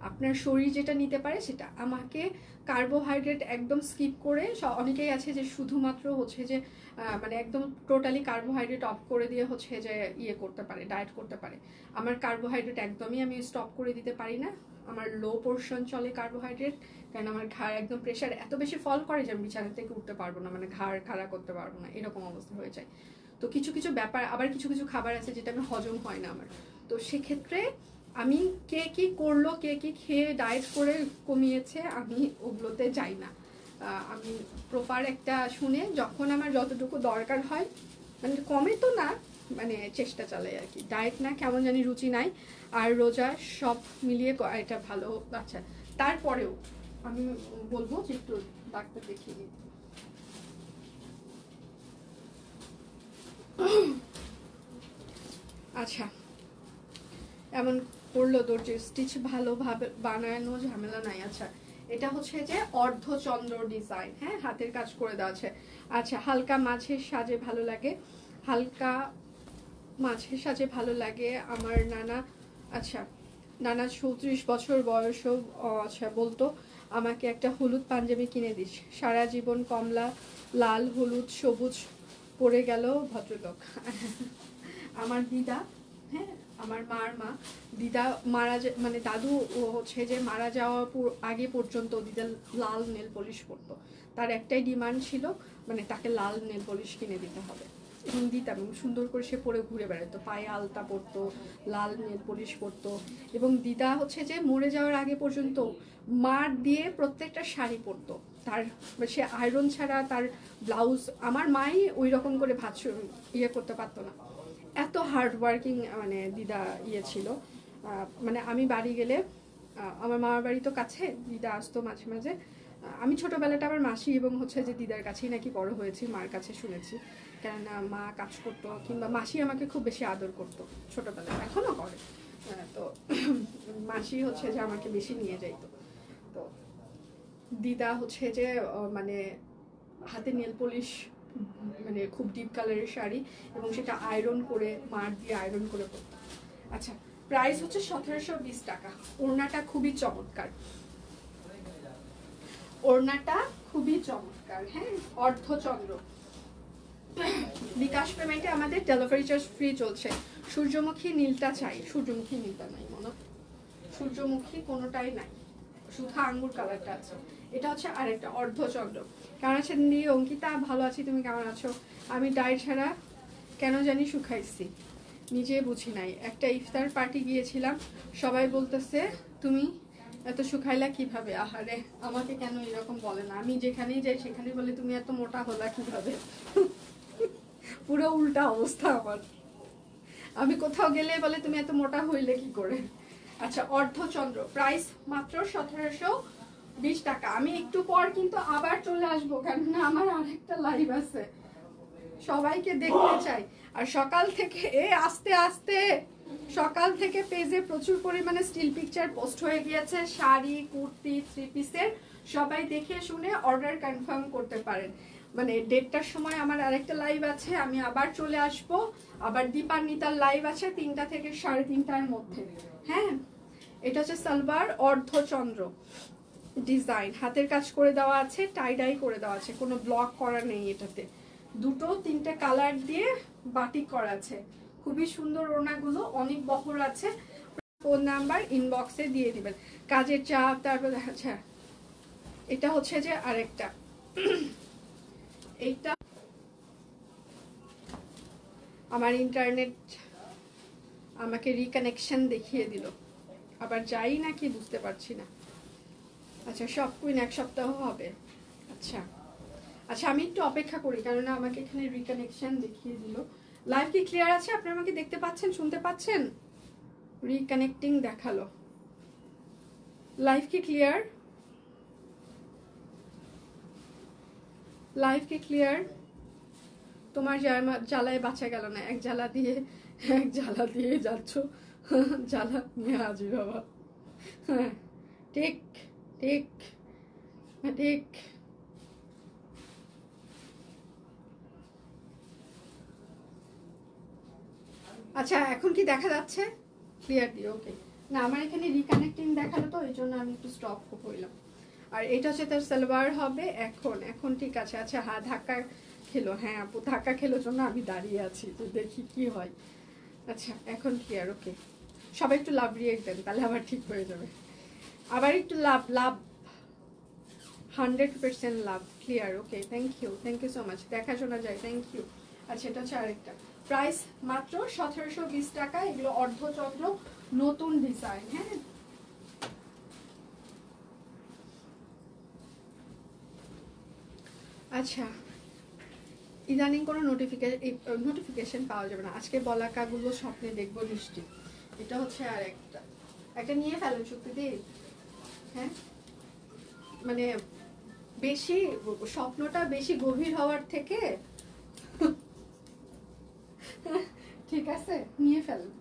আপনার শরীর যেটা নিতে পারে সেটা। আমাকে কার্বোহাইড্রেট একদম স্কিপ করে, অনেকেই আছে যে শুধুমাত্র হচ্ছে যে মানে একদম টোটালি কার্বোহাইড্রেট অফ করে দিয়ে হচ্ছে যে ইয়ে করতে পারে, ডায়েট করতে পারে। আমার কার্বোহাইড্রেট একদমই আমি স্টপ করে দিতে পারি না, আমার লো পোর্শন চলে কার্বোহাইড্রেট, কারণ আমার ঘাড় একদম প্রেশার এত বেশি ফল করে যে আমি বিছানা থেকে উঠতে পারবো না, মানে ঘাড় খাড়া করতে পারবো না, এরকম অবস্থা হয়ে যায়। তো কিছু কিছু ব্যাপার, আবার কিছু কিছু খাবার আছে যেটা আমি হজম হয় না আমার, তো সেক্ষেত্রে আমি কে কি করলো, কে কি খেয়ে ডায়েট করে কমিয়েছে, আমি ওগুলোতে যাই না। আমি প্রপার একটা শুনে যখন আমার যতটুকু দরকার হয়, মানে কমে তো না, মানে চেষ্টা চালাই আর কি, ডায়েট না কেমন জানি রুচি নাই, আর রোজা সব মিলিয়ে এটা ভালো। আচ্ছা, তারপরেও আমি বলবো যে একটু ডাক্তার দেখিয়ে নিই। আচ্ছা, এমন করলো দর্জি, স্টিচ ভালোভাবে বানানো ঝামেলা নাই। আচ্ছা, এটা হচ্ছে যে অর্ধচন্দ্র ডিজাইন, হ্যাঁ হাতের কাজ করে দেওয়া আছে। আচ্ছা, হালকা মাঝের সাজে ভালো লাগে, হালকা মাঝের সাজে ভালো লাগে আমার নানা। আচ্ছা, নানা 34 বছর বয়সও আচ্ছা বলতো আমাকে একটা হলুদ পাঞ্জাবি কিনে দিস, সারা জীবন কমলা লাল হলুদ সবুজ পরে গেল ভদ্রলোক। আমার দিদা, হ্যাঁ আমার মার মা, দিদা মারা মানে দাদু হচ্ছে যে মারা যাওয়ার আগে পর্যন্ত দিদা লাল নেল পলিশ পরতো, তার একটাই ডিমান্ড ছিল মানে তাকে লাল নেল পলিশ কিনে দিতে হবে, এবং দিতাম, এবং সুন্দর করে সে পরে ঘুরে বেড়াতো, পায়ে আলতা পরতো, লাল নেল পলিশ পরতো। এবং দিদা হচ্ছে যে মরে যাওয়ার আগে পর্যন্ত মার দিয়ে প্রত্যেকটা শাড়ি পরতো, তার সে আয়রন ছাড়া তার ব্লাউজ, আমার মাই ওই রকম করে ভাজ ইয়ে করতে পারতো না, এত হার্ড ওয়ার্কিং মানে দিদা ইয়ে ছিল। মানে আমি বাড়ি গেলে, আমার মামার বাড়ি তো কাছে, দিদা আসতো মাঝে মাঝে। আমি ছোটোবেলাটা আমার মাসি এবং হচ্ছে যে দিদার কাছেই নাকি বড় হয়েছি, মার কাছে শুনেছি, কেননা মা কাজ করতো কিংবা মাসি আমাকে খুব বেশি আদর করতো ছোটোবেলায়, এখনও করে। তো মাসি হচ্ছে যে আমাকে বেশি নিয়ে যাইতো। তো দিদা হচ্ছে যে মানে হাতে নেল পলিশ, মানে খুব ডিপ কালারের শাড়ি, এবং সেটা আয়রন করে, মার দিয়ে আয়রন করে পরতো। আচ্ছা, প্রাইস হচ্ছে 1720 টাকা। ওড়নাটা খুবই চমৎকার, ওড়নাটা খুবই চমৎকার। হ্যাঁ, অর্ধচন্দ্র। বিকাশ পেমেন্টে আমাদের ডেলিভারি চার্জ ফ্রি চলছে। সূর্যমুখী নীলটা চাই, সূর্যমুখী নীলটা নাই মনে, সূর্যমুখী কোনোটাই নাই, শুধু আঙ্গুর কালারটা আছে। এটা হচ্ছে আরেকটা অর্ধচন্দ্র। কেমন আছেন দি? অঙ্কিতা ভালো আছি, তুমি কেমন আছো? আমি ডাই ছাড়া কেন জানি শুকাইছি, নিজে বুঝি নাই। একটা ইফতার পার্টি গিয়েছিলাম, সবাই বলতেছে তুমি এত শুকাইলা কিভাবে? আহারে, আমাকে কেন এরকম বলে না, আমি যেখানেই যাই সেখানেই বলে তুমি এত মোটা হলা কিভাবে। পুরো উল্টা অবস্থা আমার, আমি কোথাও গেলে বলে তুমি এত মোটা হইলে কি করে। আচ্ছা, অর্ধচন্দ্র, প্রাইস মাত্র 1720 টাকা। আমি একটু পর কিন্তু আবার চলে আসবো, কেননা আমার আরেকটা লাইভ আছে, সবাইকে দেখতে চাই। আর সকাল থেকে আস্তে আস্তে সকাল থেকে পেজে প্রচুর পরিমাণে স্টিল পিকচার পোস্ট হয়ে গিয়েছে, শাড়ি, কুর্তি, থ্রি পিসের। সবাই দেখে শুনে অর্ডার কনফার্ম করতে পারেন। মানে 1:30টার সময় আমার আরেকটা লাইভ আছে, আমি আবার চলে আসব। আবার দীপান্বিতার লাইভ আছে 3টা থেকে 3:30টার মধ্যে। হ্যাঁ, এটা হচ্ছে সালোয়ার, অর্ধচন্দ্র ডিজাইন, হাতের কাজ করে দেওয়া আছে, টাই ডাই করে দেওয়া আছে, কোনো ব্লক করা নেই এটাতে। 2-3টে কালার দিয়ে বাটিক করা আছে, খুবই সুন্দর ওড়নাগুলো, অনেক বহর আছে। ফোন নাম্বার ইনবক্সে দিয়ে দিবেন। কাজের চাপ, তারপরে আচ্ছা এটা হচ্ছে যে আরেকটা, এইটা আমার ইন্টারনেট আমাকে রিকানেকশন দেখিয়ে দিল, আবার যাই নাকি বুঝতে পারছি না। আচ্ছা, সব কুইন 1 সপ্তাহ হবে। আচ্ছা আচ্ছা, আমি একটু অপেক্ষা করি, কেননা আমাকে এখানে রিকানেকশন দেখিয়ে দিল। লাইভ কি ক্লিয়ার আছে? আপনি আমাকে দেখতে পাচ্ছেন, শুনতে পাচ্ছেন? রিকানেক্টিং দেখালো। লাইভ কি ক্লিয়ার? লাইভ কি ক্লিয়ার? তোমার জ্বালায় বাঁচা গেল না, এক জ্বালা দিয়ে যাচ্ছ, জ্বালা নিয়ে হাজির বাবা। হ্যাঁ, ঠিক ঠিক ঠিক। আচ্ছা, এখন কি দেখা যাচ্ছে ক্লিয়ার দিয়ে? ওকে, না আমার এখানে রিকানেক্টিং দেখালো তো, এই জন্য আমি একটু স্টপ হইলাম। আর এটা হচ্ছে তার সালোয়ার হবে। এখন ঠিক আছে। আচ্ছা, হ্যাঁ, ধাক্কা খেলো। হ্যাঁ আপু, ধাক্কা খেলো জন্য আমি দাঁড়িয়ে আছি, তো দেখি কি হয়। আচ্ছা, এখন ক্লিয়ার। ওকে, সবাই একটু লাভ রিয়েক্ট দেন, তাহলে আবার ঠিক হয়ে যাবে। আবার একটু লাভ লাভ, 100% লাভ। Clear? Okay, thank you so much, দেখাশোনা যায়, থ্যাংক ইউ। আচ্ছা, এটা হচ্ছে আরেকটা, প্রাইস মাত্র 1720 টাকা। এগুলো অর্ধচন্দ্র, নতুন ডিজাইন। হ্যাঁ, আচ্ছা, ইদানিং কোনো নোটিফিকেশন পাওয়া যাবে না। আজকে বলাকাগুলো স্বপ্নে দেখবো নিশ্চিত। এটা হচ্ছে আর একটা নিয়ে ফেলেন সত্যি দিই। হ্যাঁ, মানে বেশি স্বপ্নটা বেশি গভীর হওয়ার থেকে ঠিক আছে, নিয়ে ফেলেন।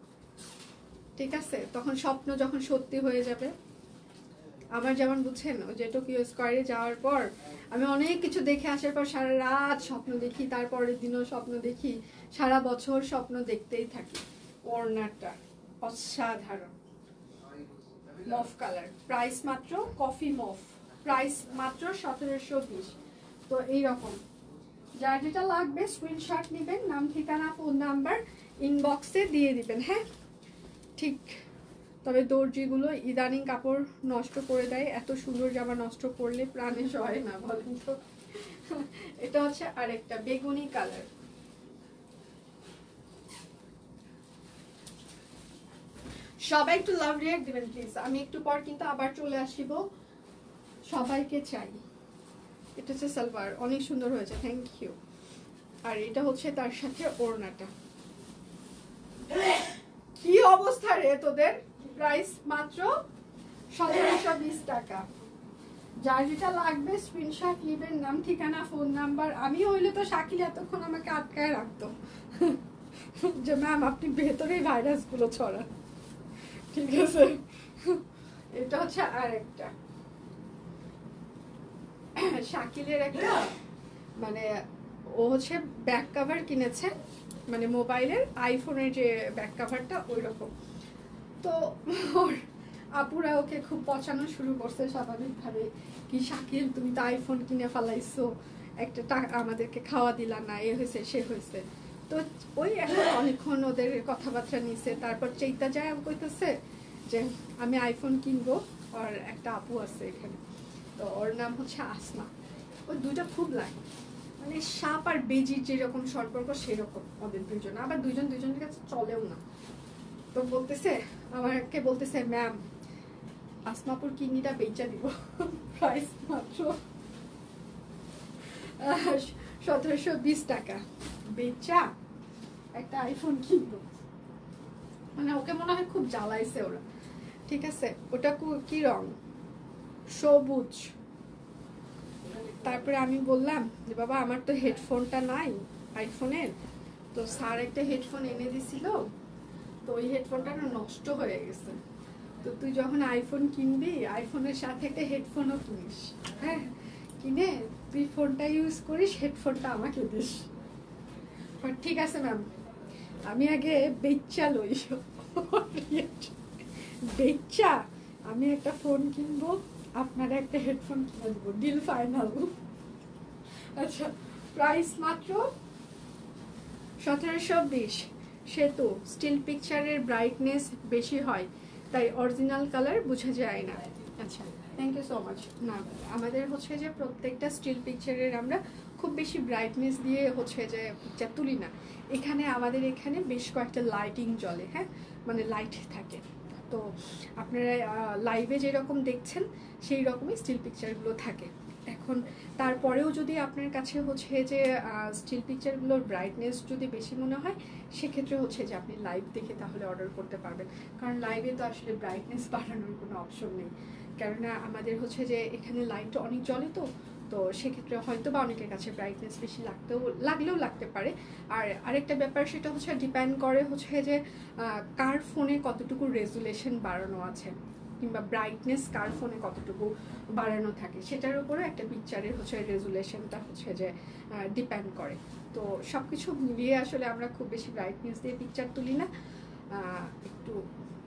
ঠিক আছে, তখন স্বপ্ন যখন সত্যি হয়ে যাবে। আমার যেমন বুঝছেন, ওই যে টোকিও স্কয়ারে যাওয়ার পর আমি অনেক কিছু দেখে আসার পর সারা রাত স্বপ্ন দেখি, তারপরের দিনও স্বপ্ন দেখি, সারা বছর স্বপ্ন দেখতেই থাকি। ওড়নাটা অসাধারণ, মফ কালার, প্রাইস মাত্র কফি মফ, প্রাইস মাত্র 1720। তো এইরকম যার যেটা লাগবে স্ক্রিনশট নেবেন, নাম, ঠিকানা, ফোন নাম্বার ইনবক্সে দিয়ে দিবেন। হ্যাঁ, ঠিক। তবে দর্জিগুলো ইদানিং কাপড় নষ্ট করে দেয়, এত সুন্দর জামা নষ্ট করলে প্রাণে সয় না, বলেন তো। এটা হচ্ছে আরেকটা বেগুনি কালার, সবাই একটু লাভ রিয়াক্ট দিবেন প্লিজ। আমি একটু পর কিন্তু আবার চলে আসিব, সবাইকে চাই। এটা হচ্ছে সালোয়ার, অনেক সুন্দর হয়েছে, থ্যাংক ইউ। আর এটা হচ্ছে তার সাথে ওড়নাটা। কি অবস্থা রে তোদের? প্রাইস মাত্র 1720 টাকা। যার যেটা লাগবে স্ক্রিনশট নেবেন, নাম ঠিকানা ফোন নাম্বার। আমি হইলে তো শাকিল এতক্ষণ আমাকে আটকায় রাখতো যে ম্যাম আপনি ভেতরেই ভাইরাসগুলো ছড়ান, ঠিক আছে। এটা হচ্ছে আর একটা শাকিলের একটা, মানে ও হচ্ছে ব্যাক কভার কিনেছে, মানে মোবাইলের আইফোনের যে ব্যাক কভারটা ওই রকম। তো ওর আপুরা ওকে খুব পচানো শুরু করছে স্বাভাবিকভাবে, কি শাকিল তুমি তো আইফোন কিনে ফেলাইছো, একটা টাকা আমাদেরকে খাওয়া দিলা না, এ হয়েছে সে হয়েছে। তো ওই এখন অনেকক্ষণ ওদের কথাবার্তা নিছে, তারপর চেইতা যায় কইতেছে যে আমি আইফোন কিনবো, আর একটা আপু আছে এখানে, তো ওর নাম হচ্ছে আসমা। ওই দুইটা খুব লাগে, মানে সাপ আর বেজির যেরকম সম্পর্ক সেরকম ওদের দুজন, আবার দুজন দুজনের কাছে চলেও না। তো বলতেছে আমাকে, বলতেছে ম্যাম আসমাপুর কিডনিটা বেচা দিব, প্রাইস মাত্র 1720 টাকা। বেচা একটা আইফোন কিনবো, মানে ওকে মনে হয় খুব জ্বালাইছে ওরা, ঠিক আছে। ওটা কি রং? সবুজ। তারপরে আমি বললাম যে বাবা আমার তো হেডফোনটা নাই আইফোনের, তো স্যার একটা হেডফোন এনে দিছিল, তো ওই হেডফোনটা নষ্ট হয়ে গেছে, তো তুই যখন আইফোন কিনবি আইফোনের সাথে একটা হেডফোনও কিনিস, হ্যাঁ কিনে তুই ফোনটা ইউজ করিস, হেডফোনটা আমাকে দিস। ঠিক আছে ম্যাম, আমি আগে বেচা লই, বেচা আমি একটা ফোন কিনবো, আপনারা একটা হেডফোন কিনে দেবো, ডিল ফাইনাল। আচ্ছা, প্রাইস মাত্র 1720। সেতু স্টিল পিকচারের ব্রাইটনেস বেশি হয়, তাই অরিজিনাল কালার বোঝা যায় না। আচ্ছা, থ্যাংক ইউ সো মাচ। না আমাদের হচ্ছে যে প্রত্যেকটা স্টিল পিকচারের আমরা খুব বেশি ব্রাইটনেস দিয়ে হচ্ছে যে পিকচার তুলি না, এখানে আমাদের এখানে বেশ কয়েকটা লাইটিং জ্বলে, হ্যাঁ মানে লাইট থাকে। তো আপনারা লাইভে যেরকম দেখছেন সেই রকমই স্টিল পিকচারগুলো থাকে। এখন তারপরেও যদি আপনার কাছে হচ্ছে যে স্টিল পিকচারগুলোর ব্রাইটনেস যদি বেশি মনে হয়, সেক্ষেত্রে হচ্ছে যে আপনি লাইভ দেখে তাহলে অর্ডার করতে পারবেন, কারণ লাইভে তো আসলে ব্রাইটনেস বাড়ানোর কোনো অপশন নেই, কেননা আমাদের হচ্ছে যে এখানে লাইট অনেক জ্বলে, তো সেক্ষেত্রে হয়তো বা অনেকের কাছে ব্রাইটনেস বেশি লাগলেও লাগতে পারে। আর আরেকটা ব্যাপার সেটা হচ্ছে ডিপেন্ড করে হচ্ছে যে কার ফোনে কতটুকু রেজুলেশন বাড়ানো আছে, কিংবা ব্রাইটনেস কার ফোনে কতটুকু বাড়ানো থাকে, সেটার উপরে একটা পিকচারের হচ্ছে রেজুলেশনটা হচ্ছে যে ডিপেন্ড করে। তো সব কিছু মিলিয়ে আসলে আমরা খুব বেশি ব্রাইটনেস দিয়ে পিকচার তুলি না, একটু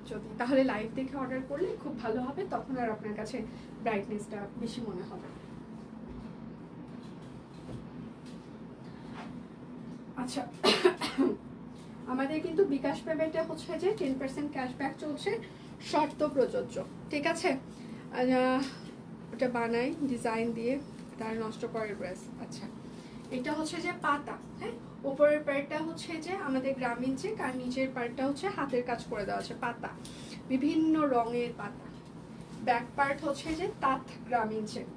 যদি তাহলে লাইভ দেখে অর্ডার করলে খুব ভালো হবে, তখন আর আপনার কাছে ব্রাইটনেসটা বেশি মনে হবে। আচ্ছা, আমাদের কিন্তু বিকাশ পেমেন্টে হচ্ছে যে 10% ক্যাশব্যাক চলছে, শর্ত প্রযোজ্য, ঠিক আছে। ওটা বানাই ডিজাইন দিয়ে, তার নষ্ট করে ড্রেস। আচ্ছা, এটা হচ্ছে যে পাতা, হ্যাঁ উপরের পার্টটা হচ্ছে যে আমাদের গ্রামীণ চেক, আর নিচের পার্টটা হচ্ছে হাতের কাজ করে দেওয়া আছে, পাতা বিভিন্ন রঙের পাতা। ব্যাক পার্ট হচ্ছে যে তাঁত গ্রামীণ চেক,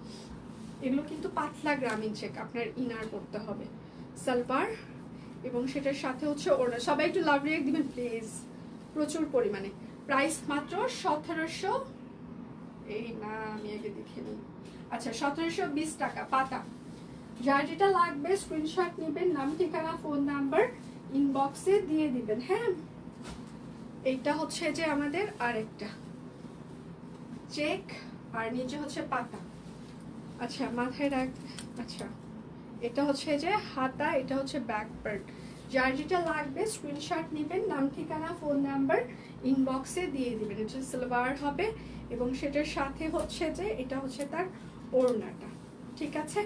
এগুলো কিন্তু পাতলা গ্রামীণ চেক, আপনার ইনার করতে হবে, সালোয়ার এবং সেটার সাথে হচ্ছে ওড়না। সবাই একটু লাভ রিয়েক্ট দিবেন প্লিজ, প্রচুর পরিমাণে। প্রাইস মাত্র 1700, এই না আমি আগে দেখে নিই। আচ্ছা, 1720 টাকা পাতা। যার যেটা লাগবে স্ক্রিনশট নেবেন, নাম ঠিকানা ফোন নাম্বার ইনবক্সে দিয়ে দিবেন, হ্যাঁ। এইটা হচ্ছে যে আমাদের আরেকটা চেক, আর নিচে হচ্ছে পাতা। আচ্ছা, মাথায় রাখ। আচ্ছা, এটা হচ্ছে যে হাতা, এটা হচ্ছে ব্যাক পার্ট। যার যেটা লাগবে স্ক্রিনশট নেবেন, নাম ঠিকানা ফোন নাম্বার ইনবক্সে দিয়ে দিবেন। এটা সালোয়ার হবে এবং সেটার সাথে হচ্ছে যে এটা হচ্ছে তার ওড়নাটা, ঠিক আছে।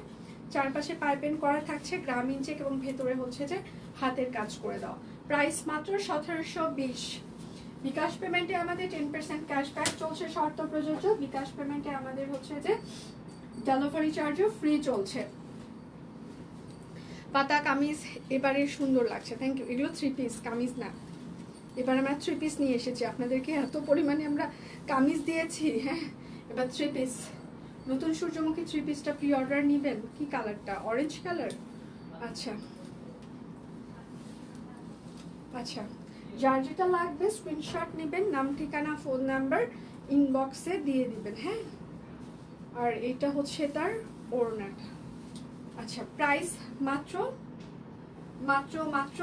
চারপাশে পাইপিং করা থাকছে গ্রামীণ চেক, এবং ভেতরে হচ্ছে যে হাতের কাজ করে দাও। প্রাইস মাত্র 1720। বিকাশ পেমেন্টে আমাদের 10% ক্যাশব্যাক চলছে, শর্ত প্রযোজ্য। বিকাশ পেমেন্টে আমাদের হচ্ছে যে ডেলিভারি চার্জও ফ্রি চলছে। পাতা কামিজ এবারে সুন্দর লাগছে, থ্যাংক ইউ। এগুলো 3 পিস কামিজ না, এবার আমরা 3 পিস নিয়ে এসেছি, আপনাদেরকে এত পরিমাণে আমরা কামিজ দিয়েছি, হ্যাঁ এবার 3 পিস নতুন সূর্যমুখী 3 পিসটা প্রি অর্ডার নেবেন। কি কালারটা? Orange colour. আচ্ছা আচ্ছা, যার যেটা লাগবে স্ক্রিনশট নেবেন, নাম ঠিকানা ফোন নাম্বার ইনবক্সে দিয়ে দিবেন। হ্যাঁ, আর এটা হচ্ছে তার ওড়নাটা। আচ্ছা, প্রাইস মাত্র মাত্র মাত্র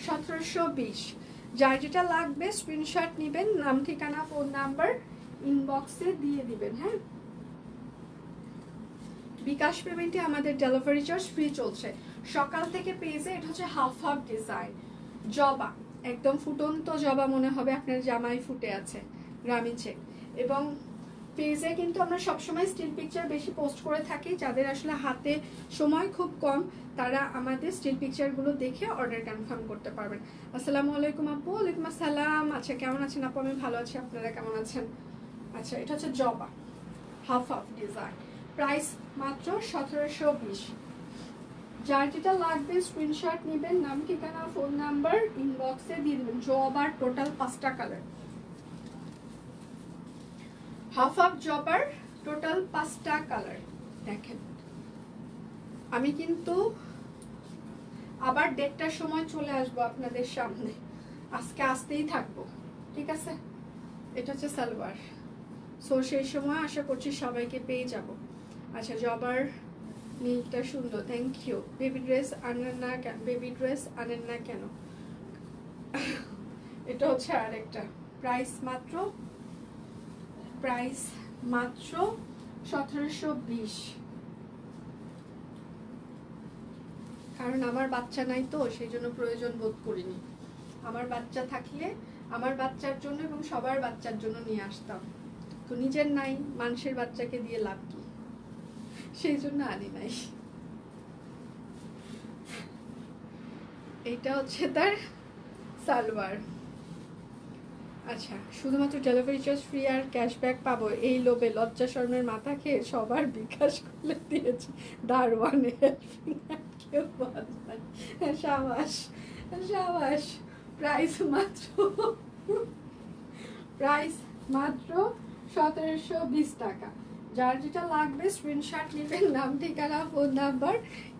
1720। যার যেটা লাগবে স্ক্রিনশট নেবেন, নাম ঠিকানা ফোন নাম্বার ইনবক্সে দিয়ে দিবেন। হ্যাঁ, বিকাশ পেমেন্টে আমাদের ডেলিভারি চার্জ ফ্রি চলছে সকাল থেকে পেজে। এটা হচ্ছে হাফ হাফ ডিজাইন জবা, একদম ফুটন্ত জবা মনে হবে আপনার জামাই ফুটে আছে, গ্রামীণ চেক। এবং পেজে কিন্তু আমরা সবসময় স্টিল পিকচার বেশি পোস্ট করে থাকি। যাদের আসলে হাতে সময় খুব কম তারা আমাদের স্টিল পিকচারগুলো দেখে অর্ডার কনফার্ম করতে পারবেন। আসসালামু আলাইকুম আপু। ওয়ালাইকুম আসসালাম। আচ্ছা, কেমন আছেন আপু? আমি ভালো আছি, আপনারা কেমন আছেন? আচ্ছা, এটা হচ্ছে জবা হাফ হাফ ডিজাইন, প্রাইস মাত্র 1720। যার যেটা লাগবে স্ক্রিনশট নেবেন, নাম ঠিকানা ফোন নাম্বার ইনবক্সে দিয়ে দেবেন। জবার টোটাল 5টা কালার, হাফ হাফ জবার টোটাল 5টা কালার। দেখেন, আমি কিন্তু আবার 1:30টার সময় চলে আসবো আপনাদের সামনে, আজকে আসতেই থাকবো, ঠিক আছে? এটা হচ্ছে সালোয়ার, সো সেই সময় আশা করছি সবাইকে পেয়ে যাব। আচ্ছা, জবার নীলটা সুন্দর, থ্যাংক ইউ। বেবি ড্রেস আনেন না কেন? বেবি ড্রেস আনেন না কেন? এটা হচ্ছে আরেকটা, প্রাইস মাত্র 1720। কারণ আমার বাচ্চা নাই তো সেই জন্য প্রয়োজন বোধ করিনি। আমার বাচ্চা থাকলে আমার বাচ্চার জন্য এবং সবার বাচ্চার জন্য নিয়ে আসতাম, তো নিজের নাই, মানুষের বাচ্চাকে দিয়ে লাভ কি, সেই জন্য আনি নাই। এইটা হচ্ছে তার সালোয়ার। আচ্ছা, শুধুমাত্র ডেলিভারি চার্জ ফ্রি আর ক্যাশব্যাক পাবো এই লোভে লজ্জা শর্মের মাথা খেয়ে সবার বিকাশ খুলে দিয়েছি দারওয়ানে। কেউ সাবাস সাবাস। প্রাইস মাত্র 1720 টাকা। যার যেটা লাগবে স্ক্রিনশট নেবেন, নাম ঠিকানা ফোন নাম্বার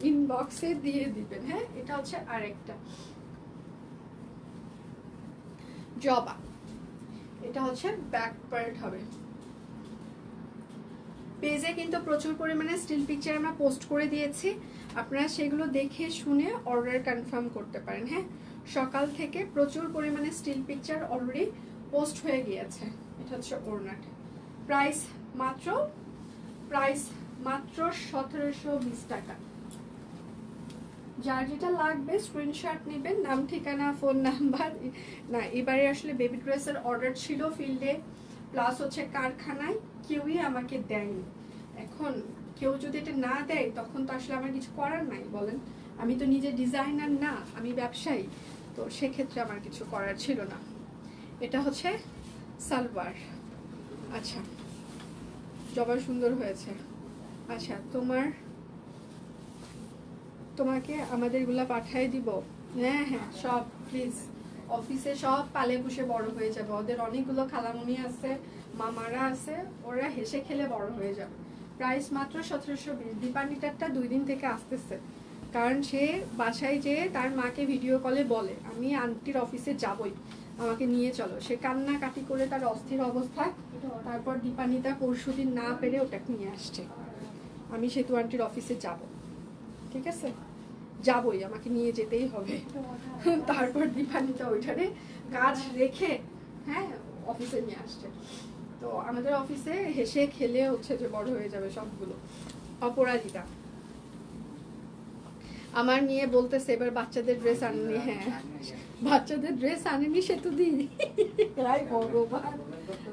ইনবক্সে দিয়ে দিবেন। হ্যাঁ, এটা হচ্ছে আরেকটা জবা, এটা হচ্ছে ব্যাক পার্ট হবে। পেজে কিন্তু প্রচুর পরিমাণে স্টিল পিকচার আমরা পোস্ট করে দিয়েছি, আপনারা সেগুলো দেখে শুনে অর্ডার কনফার্ম করতে পারেন। হ্যাঁ, সকাল থেকে প্রচুর পরিমাণে স্টিল পিকচার অলরেডি পোস্ট হয়ে গিয়েছে। এটা হচ্ছে ওড়নাটা, প্রাইস মাত্র 1720 টাকা। যার যেটা লাগবে স্ক্রিনশট নেবেন, নাম ঠিকানা ফোন নাম্বার। না, এবারে আসলে বেবি ড্রেসের অর্ডার ছিল ফিল্ডে প্লাস হচ্ছে কারখানায়, কেউই আমাকে দেয়নি। এখন কেউ যদি এটা না দেয় তখন তো আসলে আমার কিছু করার নাই, বলেন? আমি তো নিজে ডিজাইনার না, আমি ব্যবসায়ী, তো সেক্ষেত্রে আমার কিছু করার ছিল না। এটা হচ্ছে সালোয়ার। আচ্ছা, জবা সুন্দর হয়েছে। আচ্ছা, তোমাকে আমাদেরগুলা পাঠিয়ে দিব। হ্যাঁ হ্যাঁ, সব প্লিজ। অফিসে সব পালে পুষে বড় হয়ে যাবে, ওদের অনেকগুলো খালামুনি আছে, মামারা আছে, ওরা হেসে খেলে বড় হয়ে যাবে। প্রাইস মাত্র 1720। দীপানিটারটা 2 দিন থেকে আসতেছে, কারণ সে বাসায় যেয়ে তার মাকে ভিডিও কলে বলে আমি আন্টির অফিসে যাবই, আমাকে নিয়ে চলো। সে কান্নাকাটি করে তার অস্থির অবস্থা, তারপর দীপানিতা পরশুদিন না পেরে ওটাকে নিয়ে আসছে। আমি সেতু আন্টির অফিসে যাব, ঠিক আছে? যাবই, আমাকে নিয়ে যেতেই হবে। তারপর দীপানিতা ওইখানে কাজ রেখে হ্যাঁ অফিসে নিয়ে আসছে। তো আমাদের অফিসে হেসে খেলে হচ্ছে যে বড় হয়ে যাবে সবগুলো। অপরাজিতা আমার নিয়ে বলতেছে এবার বাচ্চাদের ড্রেস আনেনি। হ্যাঁ, বাচ্চাদের ড্রেস আনেনি সেতু দি। ভগবান,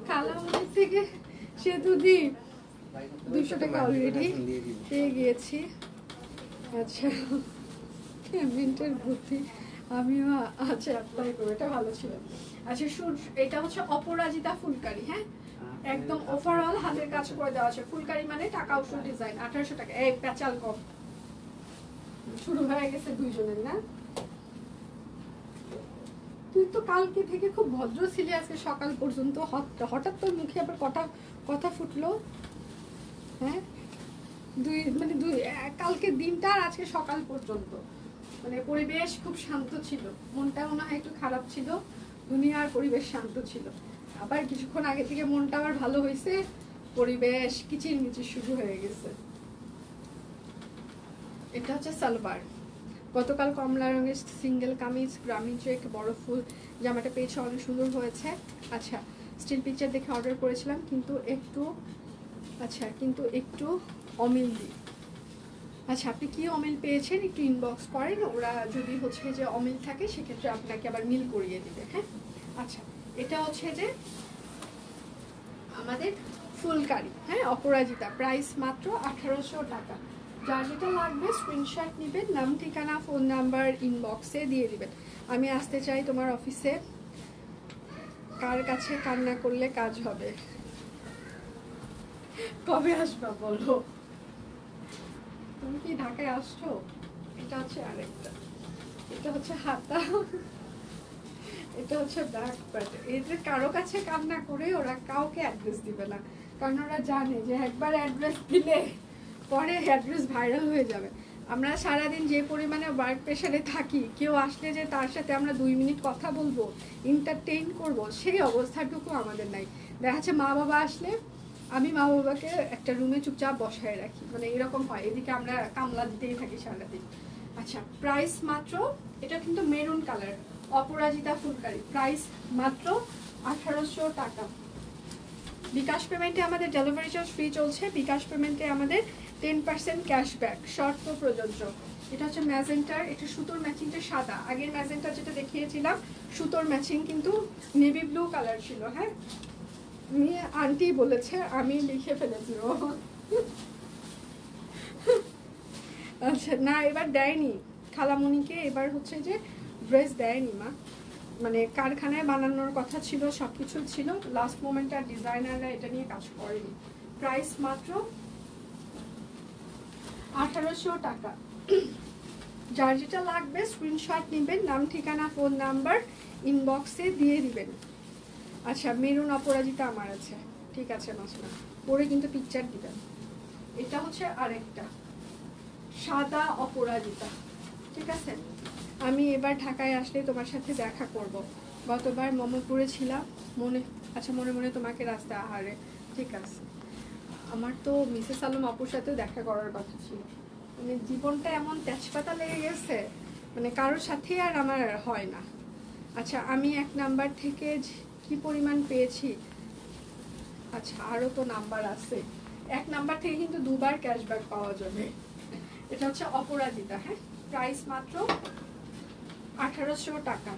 খালামুনির থেকে সেতু দি 200 টাকা অলরেডি পেয়ে গিয়েছি। আচ্ছা, পেমেন্টের বুদ্ধি আমিও আচ্ছা অ্যাপ্লাই করবো, এটা ভালো ছিল। আচ্ছা, এটা হচ্ছে অপরাজিতা ফুলকারি। হ্যাঁ, একদম ওভারঅল হাতের কাজ করে দেওয়া আছে। ফুলকারি মানে টাকা উসুল ডিজাইন, 1800 টাকা। এই পেঁচাল কম শুরু হয়ে গেছে দুইজনের। না, তুই তো কালকে থেকে খুব ভদ্র ছিলি, আজকে সকাল পর্যন্ত হঠাৎ তোর মুখে আবার কথা ফুটলো। হ্যাঁ কালকে দিনটা আর আজকে সকাল পর্যন্ত মানে পরিবেশ খুব শান্ত ছিল, মনটা মনে হয় একটু খারাপ ছিল, দুনিয়ার পরিবেশ শান্ত ছিল। আবার কিছুক্ষণ আগে থেকে মনটা আবার ভালো হয়েছে, পরিবেশ কিচিরমিচির শুরু হয়ে গেছে। এটা হচ্ছে সালোয়ার, গতকাল কমলা রঙের সিঙ্গেল কামিজ গ্রামীণ চেক বড় ফুল জামাটা পেয়েছে, অনেক সুন্দর হয়েছে। আচ্ছা স্টিল পিকচার দেখে অর্ডার করেছিলাম কিন্তু একটু অমিল দিই। আচ্ছা আপনি কি অমিল পেয়েছেন একটু ইনবক্স করেন, ওরা যদি হচ্ছে যে অমিল থাকে সেক্ষেত্রে আপনাকে আবার মিল করিয়ে দিবে। হ্যাঁ আচ্ছা এটা হচ্ছে যে আমাদের ফুলকারি, হ্যাঁ অপরাজিতা, প্রাইস মাত্র 1800 টাকা। যার যেটা লাগবে স্ক্রিনশট নেবেন, নাম ঠিকানা ফোন নাম্বার ইনবক্সে দিয়ে দিবেন। আমি আসতে চাই তোমার অফিসে, কার কাছে কান্না করলে কাজ হবে? কবে আসবা বলো? তুমি কি ঢাকায় আসছো? এটা হচ্ছে আরেকটা, এটা হচ্ছে হাতা, এটা হচ্ছে ব্যাক প্যাট। এদের কারো কাছে কান্না করে ওরা কাউকে অ্যাড্রেস দিবে না, কারণ ওরা জানে যে একবার অ্যাড্রেস দিলে পরে অ্যাড্রেস ভাইরাল হয়ে যাবে। আমরা সারাদিন যে পরিমাণে ওয়ার্ক প্রেশারে থাকি, কেউ আসলে যে তার সাথে আমরা 2 মিনিট কথা বলবো, এন্টারটেইন করব, সেই অবস্থাটুকু আমাদের নাই। দেখা যাচ্ছে মা বাবা আসলে আমি মা বাবাকে একটা রুমে চুপচাপ বসায় রাখি, মানে এরকম হয়। এদিকে আমরা কামলা দিতেই থাকি সারাদিন। আচ্ছা প্রাইস মাত্র, এটা কিন্তু মেরুন কালার, অপরাজিতা ফুলকারি, প্রাইস মাত্র 1800 টাকা। বিকাশ পেমেন্টে আমাদের ডেলিভারি চার্জ ফ্রি চলছে, বিকাশ পেমেন্টে আমাদের 10% ক্যাশব্যাক, শর্ত প্রযোজ্য। এটা হচ্ছে ম্যাজেন্টার, এটা সুতোর ম্যাচিংটা সাদা, আগের ম্যাজেন্টার যেটা দেখিয়েছিলাম সুতোর ম্যাচিং কিন্তু নেভি ব্লু কালার ছিল। হ্যাঁ আন্টি বলেছে, আমি লিখে ফেলেছি। আচ্ছা না এবার দেয়নি খালামণিকে, এবার হচ্ছে যে ড্রেস দেয়নি মা, মানে কারখানায় বানানোর কথা ছিল, সব কিছু ছিল, লাস্ট মোমেন্টে আর ডিজাইনাররা এটা নিয়ে কাজ করেনি। প্রাইস মাত্র 1800 টাকা। যার যেটা লাগবে স্ক্রিনশট নেবেন, নাম ঠিকানা ফোন নাম্বার ইনবক্সে দিয়ে দিবেন। আচ্ছা মেরুন অপরাজিতা আমার আছে, ঠিক আছে মাসনা, পরে কিন্তু পিকচার দিবেন। এটা হচ্ছে আরেকটা সাদা অপরাজিতা, ঠিক আছে। আমি এবার ঢাকায় আসলে তোমার সাথে দেখা করব। গতবার মোহাম্মদপুরে ছিলাম, মনে মনে তোমাকে রাস্তা আহারে, ঠিক আছে। আমার তো মিসেস আলম আপুর সাথেও দেখা করার কথা ছিল, মানে জীবনটা এমন তেজপাতা লেগে গেছে, মানে কারোর সাথে আর আমার হয় না। আচ্ছা আমি 1 নাম্বার থেকে কি পরিমাণ পেয়েছি, আচ্ছা আরও তো নাম্বার আছে, 1 নাম্বার থেকে কিন্তু 2বার ক্যাশব্যাক পাওয়া যাবে। এটা হচ্ছে অপরাজিতা, হ্যাঁ প্রাইস মাত্র 1800 টাকা।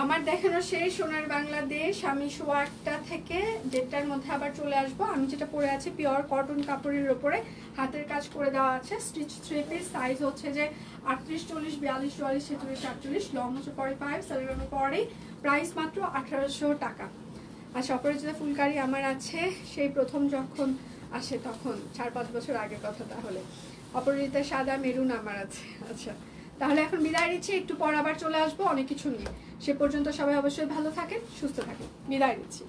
আমার দেখানো সেই সোনার বাংলাদেশ, আমি 1:15 থেকে 1:30টার মধ্যে আবার চলে আসবো। আমি যেটা পরে আছি পিওর কটন কাপড়ের উপরে হাতের কাজ করে দেওয়া আছে, স্টিচ 3 পিস, সাইজ হচ্ছে যে 38, 40, 42, 44, 46, 48, লং হচ্ছে 45, সালোয়ার পরে, প্রাইস মাত্র 1800 টাকা। আচ্ছা অপরাজিতা ফুলকারি আমার আছে সেই প্রথম যখন আসে তখন 4-5 বছর আগের কথা। তাহলে অপরাজিতা সাদা মেরুন আমার আছে। আচ্ছা তাহলে এখন বিদায় নিচ্ছি, একটু পর আবার চলে আসবো অনেক কিছু নিয়ে। সে পর্যন্ত সবাই অবশ্যই ভালো থাকেন, সুস্থ থাকেন, বিদায় নিচ্ছি।